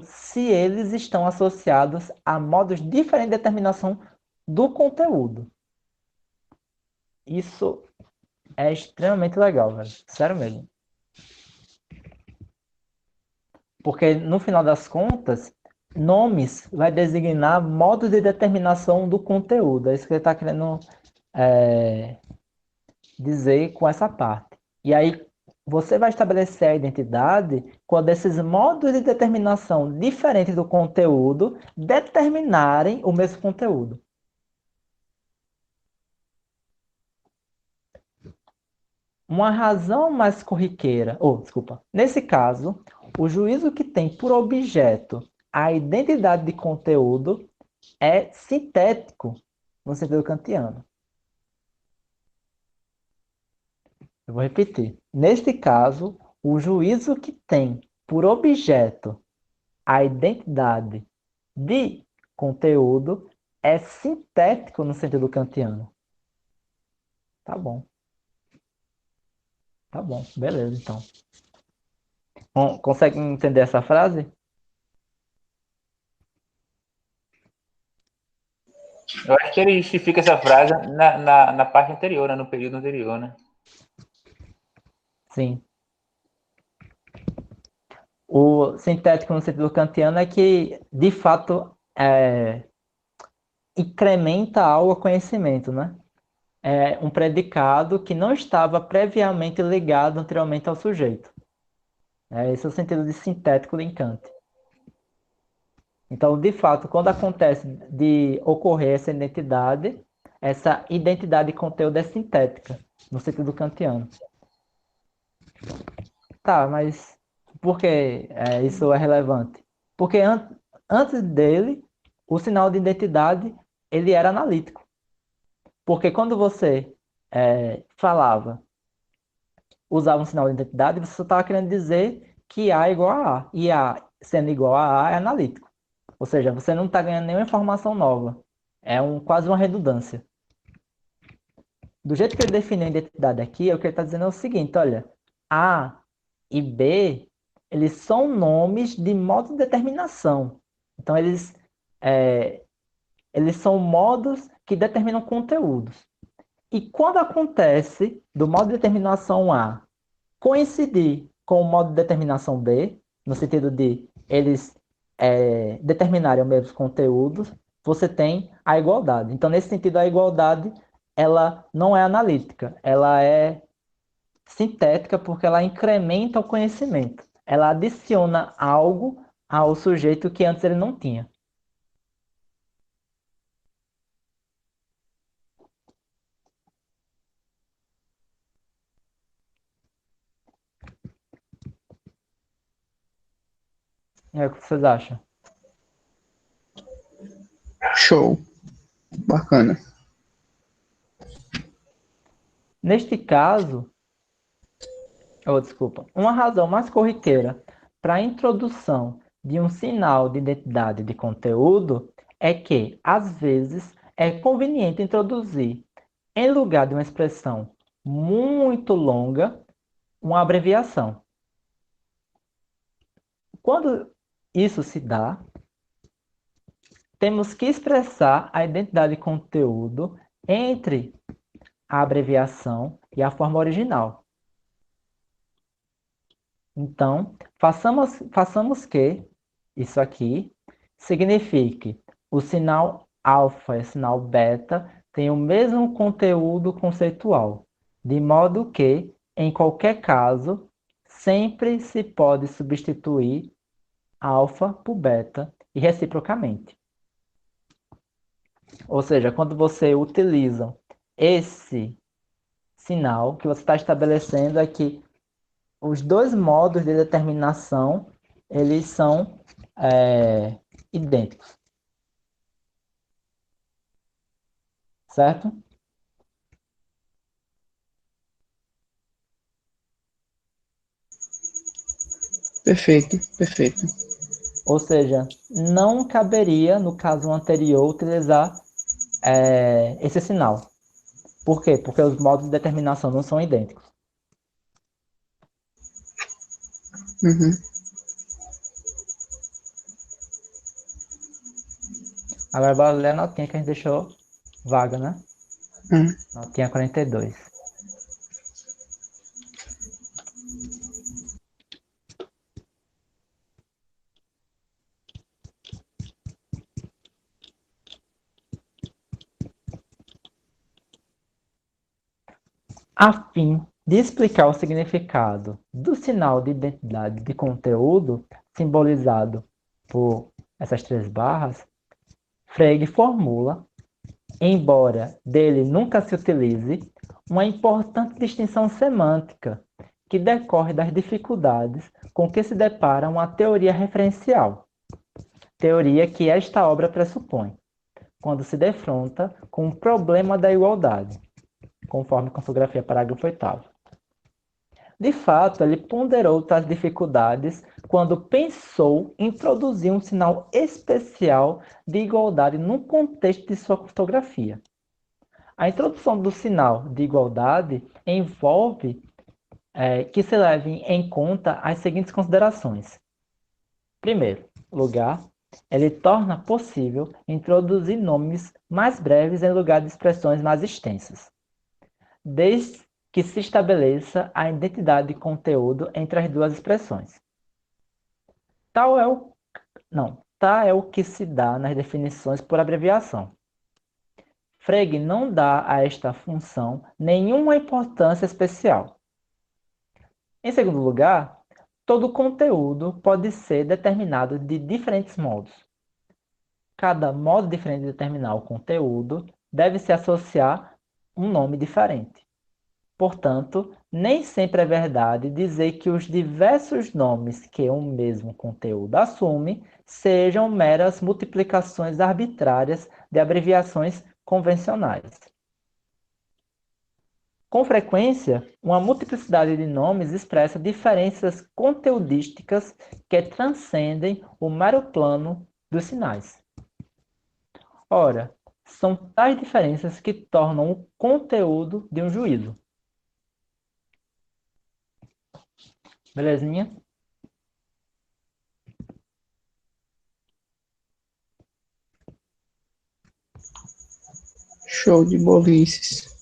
[SPEAKER 1] se eles estão associados a modos diferentes de determinação do conteúdo. Isso é extremamente legal, velho. Sério mesmo. Porque, no final das contas, nomes vai designar modos de determinação do conteúdo. É isso que ele está querendo dizer com essa parte. E aí, você vai estabelecer a identidade quando esses modos de determinação diferentes do conteúdo determinarem o mesmo conteúdo. Uma razão mais corriqueira, nesse caso, o juízo que tem por objeto a identidade de conteúdo é sintético no sentido kantiano. Eu vou repetir. Neste caso, o juízo que tem por objeto a identidade de conteúdo é sintético no sentido kantiano. Tá bom. Tá bom, beleza, então. Consegue entender essa frase?
[SPEAKER 4] Eu acho que ele justifica essa frase na parte anterior, né? No período anterior, né?
[SPEAKER 1] Sim. O sintético no sentido kantiano é que, de fato, incrementa algo ao conhecimento, né? É um predicado que não estava previamente ligado anteriormente ao sujeito. Esse é o sentido de sintético em Kant. Então, de fato, quando acontece de ocorrer essa identidade de conteúdo é sintética, no sentido kantiano. Tá, mas por que isso é relevante? Porque antes dele, o sinal de identidade ele era analítico. Porque quando você usava um sinal de identidade, você só estava querendo dizer que A é igual a A. E A sendo igual a A é analítico. Ou seja, você não está ganhando nenhuma informação nova. É quase uma redundância. Do jeito que ele define a identidade aqui, o que ele está dizendo é o seguinte, olha, A e B, eles são nomes de modo de determinação. Então, eles são modos que determinam conteúdos. E quando acontece do modo de determinação A coincidir com o modo de determinação B, no sentido de eles determinarem os mesmos conteúdos, você tem a igualdade. Então, nesse sentido, a igualdade ela não é analítica, ela é sintética porque ela incrementa o conhecimento. Ela adiciona algo ao sujeito que antes ele não tinha. O que vocês acham?
[SPEAKER 3] Show. Bacana.
[SPEAKER 1] Neste caso, desculpa, uma razão mais corriqueira para a introdução de um sinal de identidade de conteúdo é que, às vezes, é conveniente introduzir, em lugar de uma expressão muito longa, uma abreviação. Quando isso se dá, temos que expressar a identidade de conteúdo entre a abreviação e a forma original. Então, façamos que isso aqui signifique o sinal alfa e o sinal beta têm o mesmo conteúdo conceitual, de modo que, em qualquer caso, sempre se pode substituir alfa por beta e reciprocamente. Ou seja, quando você utiliza esse sinal, o que você está estabelecendo é que os dois modos de determinação eles são idênticos. Certo?
[SPEAKER 3] Perfeito, perfeito.
[SPEAKER 1] Ou seja, não caberia, no caso anterior, utilizar esse sinal. Por quê? Porque os modos de determinação não são idênticos.
[SPEAKER 3] Uhum.
[SPEAKER 1] Agora, bora ler a notinha que a gente deixou vaga, né? Notinha 42. A fim de explicar o significado do sinal de identidade de conteúdo, simbolizado por essas três barras, Frege formula, embora dele nunca se utilize, uma importante distinção semântica que decorre das dificuldades com que se depara uma teoria referencial, teoria que esta obra pressupõe, quando se defronta com o problema da igualdade, conforme Consografia, parágrafo 8º. De fato, ele ponderou tais dificuldades quando pensou em introduzir um sinal especial de igualdade no contexto de sua cartografia. A introdução do sinal de igualdade envolve que se levem em conta as seguintes considerações. Primeiro lugar, ele torna possível introduzir nomes mais breves em lugar de expressões mais extensas, desde que se estabeleça a identidade de conteúdo entre as duas expressões. Tal é o que se dá nas definições por abreviação. Frege não dá a esta função nenhuma importância especial. Em segundo lugar, todo conteúdo pode ser determinado de diferentes modos. Cada modo diferente de determinar o conteúdo deve se associar um nome diferente. Portanto, nem sempre é verdade dizer que os diversos nomes que um mesmo conteúdo assume sejam meras multiplicações arbitrárias de abreviações convencionais. Com frequência, uma multiplicidade de nomes expressa diferenças conteudísticas que transcendem o mero plano dos sinais. Ora, são tais diferenças que tornam o conteúdo de um juízo. Belezinha?
[SPEAKER 3] Show de bolices.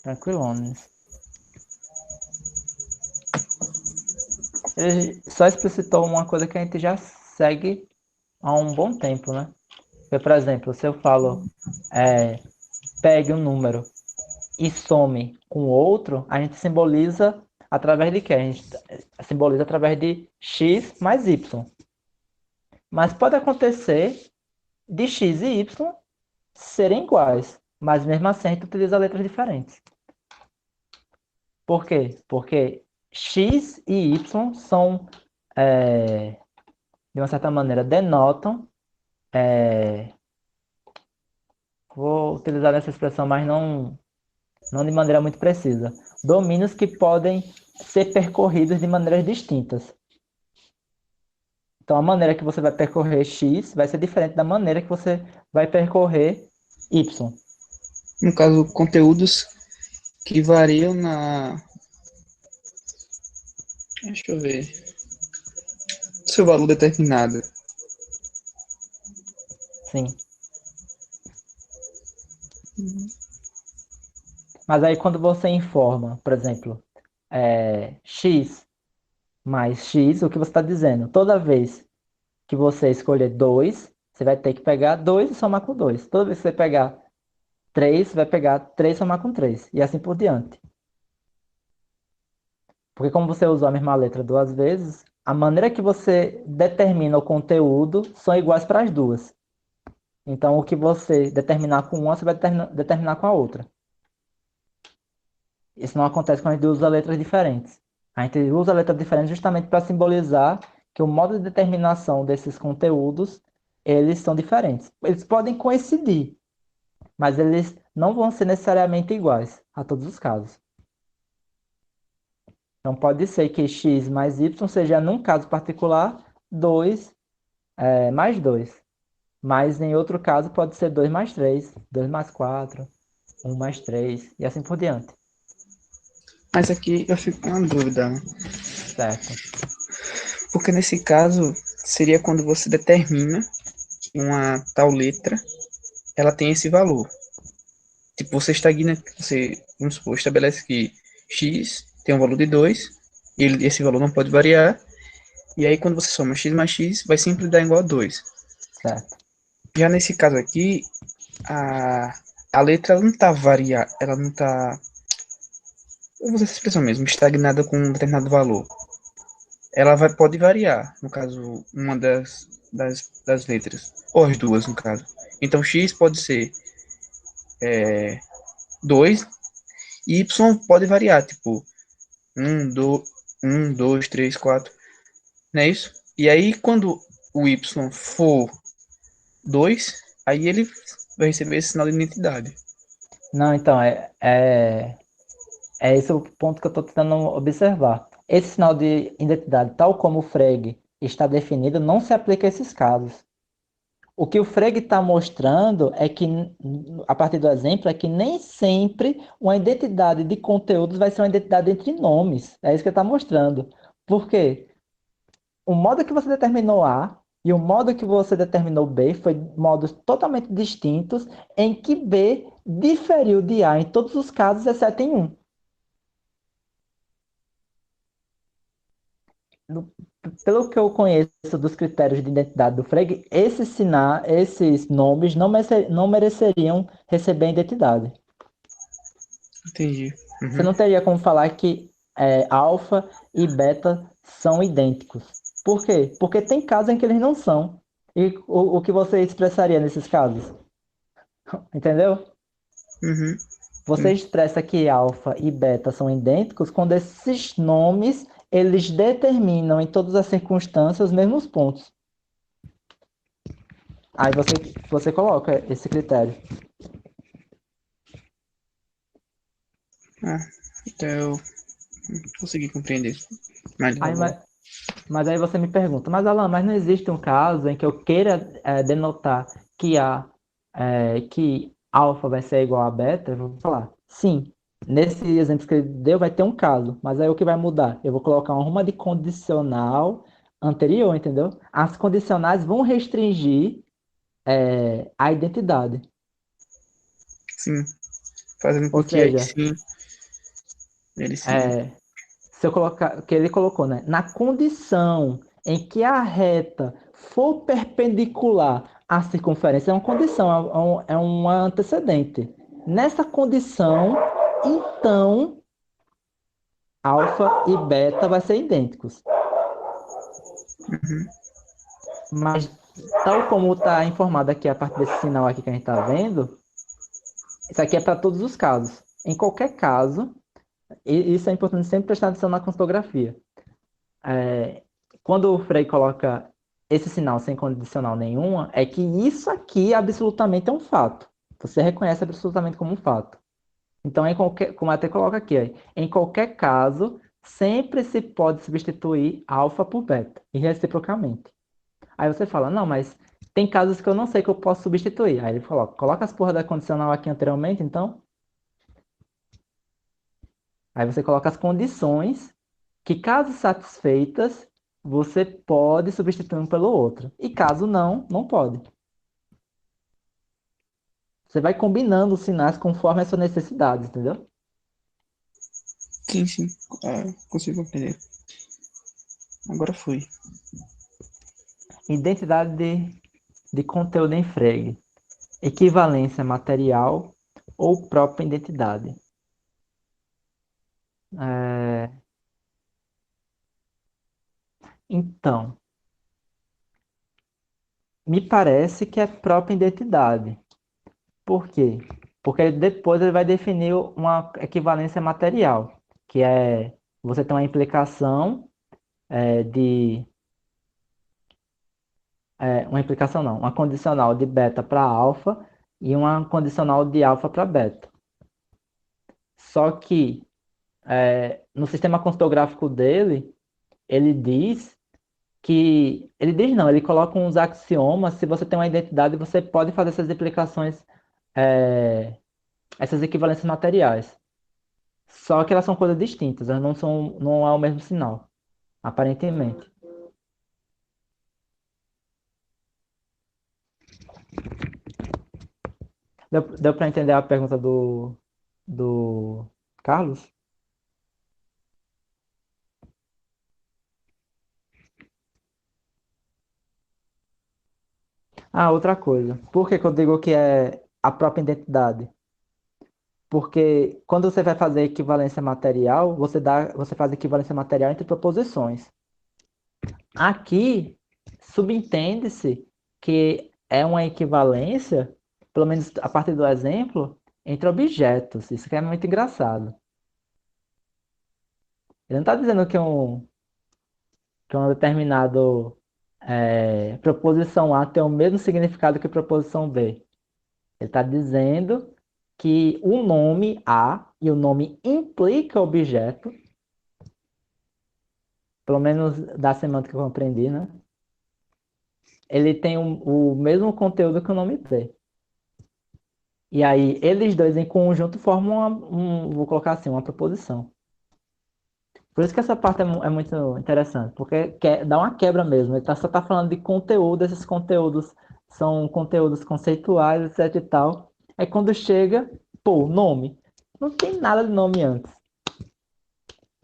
[SPEAKER 1] Tranquilones. Ele só explicitou uma coisa que a gente já segue há um bom tempo, né? Porque, por exemplo, se eu falo pegue um número e some com outro, a gente simboliza através de quê? A gente simboliza através de x mais y. Mas pode acontecer de x e y serem iguais, mas mesmo assim a gente utiliza letras diferentes. Por quê? Porque x e y são, de uma certa maneira, denotam, vou utilizar essa expressão, mas não de maneira muito precisa, domínios que podem ser percorridos de maneiras distintas. Então, a maneira que você vai percorrer x vai ser diferente da maneira que você vai percorrer y.
[SPEAKER 3] No caso, conteúdos que variam na... Deixa eu ver. Seu valor determinado.
[SPEAKER 1] Sim. Mas aí quando você informa, por exemplo, x mais x, o que você está dizendo? Toda vez que você escolher 2, você vai ter que pegar 2 e somar com 2. Toda vez que você pegar 3, você vai pegar 3 e somar com 3. E assim por diante. Porque como você usou a mesma letra duas vezes, a maneira que você determina o conteúdo são iguais para as duas. Então, o que você determinar com uma, você vai determinar com a outra. Isso não acontece quando a gente usa letras diferentes. A gente usa letras diferentes justamente para simbolizar que o modo de determinação desses conteúdos, eles são diferentes. Eles podem coincidir, mas eles não vão ser necessariamente iguais a todos os casos. Então, pode ser que x mais y seja, num caso particular, 2 mais 2. Mas, em outro caso, pode ser 2 mais 3, 2 mais 4, 1 mais 3, e assim por diante.
[SPEAKER 3] Mas aqui eu fico com uma dúvida, né?
[SPEAKER 1] Certo.
[SPEAKER 3] Porque nesse caso, seria quando você determina que uma tal letra, ela tem esse valor. Tipo, vamos supor, estabelece que x tem um valor de 2, e esse valor não pode variar, e aí quando você soma x mais x, vai sempre dar igual a 2.
[SPEAKER 1] Certo.
[SPEAKER 3] Já nesse caso aqui, a letra ela não está variada, ela não está, vou usar essa expressão mesmo, estagnada com um determinado valor. Ela pode variar, no caso, uma das letras, ou as duas, no caso. Então, x pode ser 2, e y pode variar, tipo, 1, 2, 3, 4, não é isso? E aí, quando o y for 2, aí ele vai receber esse sinal de identidade.
[SPEAKER 1] Não, então, esse o ponto que eu estou tentando observar. Esse sinal de identidade, tal como o Frege está definido, não se aplica a esses casos. O que o Frege está mostrando é que, a partir do exemplo, é que nem sempre uma identidade de conteúdos vai ser uma identidade entre nomes. É isso que ele está mostrando. Por quê? O modo que você determinou A e o modo que você determinou B foi modos totalmente distintos, em que B diferiu de A em todos os casos, exceto em um. Pelo que eu conheço dos critérios de identidade do Frege, esses nomes não mereceriam receber identidade.
[SPEAKER 3] Entendi.
[SPEAKER 1] Você não teria como falar que alfa e beta são idênticos. Por quê? Porque tem casos em que eles não são. E o que você expressaria nesses casos? Entendeu?
[SPEAKER 3] Uhum.
[SPEAKER 1] Você expressa que alfa e beta são idênticos quando esses nomes eles determinam em todas as circunstâncias os mesmos pontos. Aí você coloca esse critério.
[SPEAKER 3] Então eu consegui compreender. Mas,
[SPEAKER 1] Aí, mas aí você me pergunta, mas Alan, mas não existe um caso em que eu queira denotar que alfa vai ser igual a beta? Eu vou falar, sim. Nesse exemplo que ele deu, vai ter um caso, mas aí o que vai mudar? Eu vou colocar uma ruma de condicional anterior, entendeu? As condicionais vão restringir a identidade.
[SPEAKER 3] sim, fazendo
[SPEAKER 1] Ou
[SPEAKER 3] com que aí
[SPEAKER 1] seja,
[SPEAKER 3] sim, ele sim.
[SPEAKER 1] se eu colocar, que ele colocou, né? Na condição em que a reta for perpendicular à circunferência, é uma condição, é um antecedente. Nessa condição, então, alfa e beta vai ser idênticos. Mas, tal como está informado aqui a partir desse sinal aqui que a gente está vendo, isso aqui é para todos os casos. Em qualquer caso, e isso é importante sempre prestar atenção na criptografia. Quando o Frei coloca esse sinal sem condicional nenhuma, é que isso aqui absolutamente é um fato. Você reconhece absolutamente como um fato. Então, como até coloca aqui, em qualquer caso, sempre se pode substituir alfa por beta, e reciprocamente. Aí você fala, não, mas tem casos que eu não sei que eu posso substituir. Aí ele coloca as porras da condicional aqui anteriormente, então. Aí você coloca as condições que, caso satisfeitas, você pode substituir um pelo outro. E caso não, não pode. Você vai combinando os sinais conforme a sua necessidade, entendeu?
[SPEAKER 3] Sim, sim. Consigo compreender. Agora foi.
[SPEAKER 1] Identidade de conteúdo em Frege. Equivalência material ou própria identidade. Então, me parece que é própria identidade. Por quê? Porque depois ele vai definir uma equivalência material, que é você tem uma implicação de. Uma implicação não, uma condicional de beta para alfa e uma condicional de alfa para beta. Só que no sistema criptográfico dele, ele diz que. Ele diz não, ele coloca uns axiomas. Se você tem uma identidade, você pode fazer essas implicações, essas equivalências materiais. Só que elas são coisas distintas, elas não é o mesmo sinal, aparentemente. Deu para entender a pergunta do Carlos? Ah, outra coisa. Por que que eu digo que é a própria identidade? Porque quando você vai fazer equivalência material, você faz equivalência material entre proposições. Aqui, subentende-se que é uma equivalência, pelo menos a partir do exemplo, entre objetos. Isso que é muito engraçado. Ele não está dizendo que um determinado proposição A tem o mesmo significado que proposição B. Ele está dizendo que o nome A e o nome implica objeto, pelo menos da semântica que eu aprendi, né? ele tem o mesmo conteúdo que o nome dele. E aí, eles dois em conjunto formam vou colocar assim, uma proposição. Por isso que essa parte é muito interessante, porque dá uma quebra mesmo. Ele só tá falando de conteúdo, esses conteúdos são conteúdos conceituais, etc e tal. Aí quando chega, pô, nome. Não tem nada de nome antes.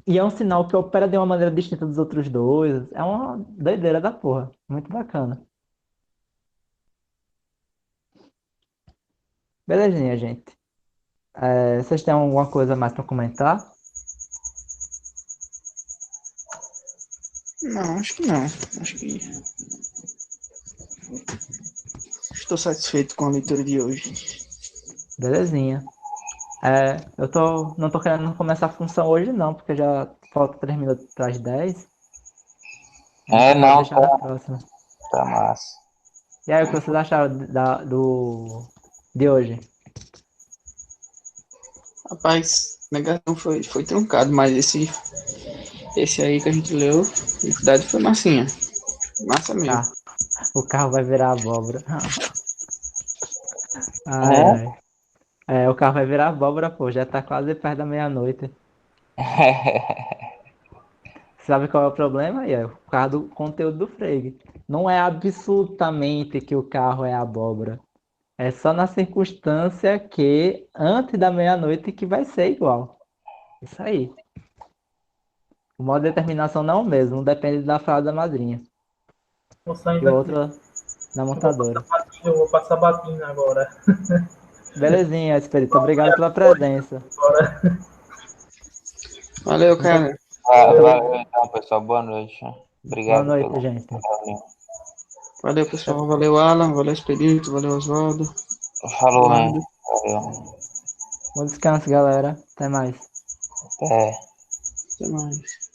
[SPEAKER 1] E é um sinal que opera de uma maneira distinta dos outros dois. É uma doideira da porra. Muito bacana. Belezinha, gente. Vocês têm alguma coisa mais para comentar?
[SPEAKER 3] Não, acho que não. Acho que estou satisfeito com a leitura de hoje.
[SPEAKER 1] Belezinha. Não tô querendo começar a função hoje não, porque já falta 3 minutos para as 10. A gente pode
[SPEAKER 4] Não,
[SPEAKER 1] deixar na próxima.
[SPEAKER 4] tá massa.
[SPEAKER 1] E aí, o que vocês acharam de hoje?
[SPEAKER 3] Rapaz, negação foi truncado, mas esse aí que a gente leu, de verdade, foi massinha. Massa mesmo.
[SPEAKER 1] Tá. O carro vai virar abóbora. Ai, ai. O carro vai virar abóbora, pô. Já tá quase perto da meia-noite. Sabe qual é o problema? Aí, por causa do conteúdo do Frege. Não é absolutamente que o carro é abóbora. É só na circunstância que antes da meia-noite que vai ser igual. Isso aí. O modo de determinação não é o mesmo, depende da frase da madrinha.
[SPEAKER 2] Tô
[SPEAKER 1] E
[SPEAKER 2] saindo
[SPEAKER 1] o
[SPEAKER 2] aqui.
[SPEAKER 1] outro da montadora.
[SPEAKER 2] Eu vou passar batina agora.
[SPEAKER 1] Belezinha, Esperito. Obrigado pela presença.
[SPEAKER 2] Agora.
[SPEAKER 3] Valeu,
[SPEAKER 1] Muito,
[SPEAKER 3] cara.
[SPEAKER 4] Valeu então, pessoal. Boa noite.
[SPEAKER 1] boa
[SPEAKER 4] Obrigado
[SPEAKER 1] noite, gente.
[SPEAKER 3] Valeu, pessoal. Valeu, Alan. Valeu, Expedito. Valeu, Oswaldo.
[SPEAKER 4] Falou, man.
[SPEAKER 3] Eduardo.
[SPEAKER 4] Valeu.
[SPEAKER 1] Bom descanso, galera. Até mais.
[SPEAKER 4] Até.
[SPEAKER 3] Até mais.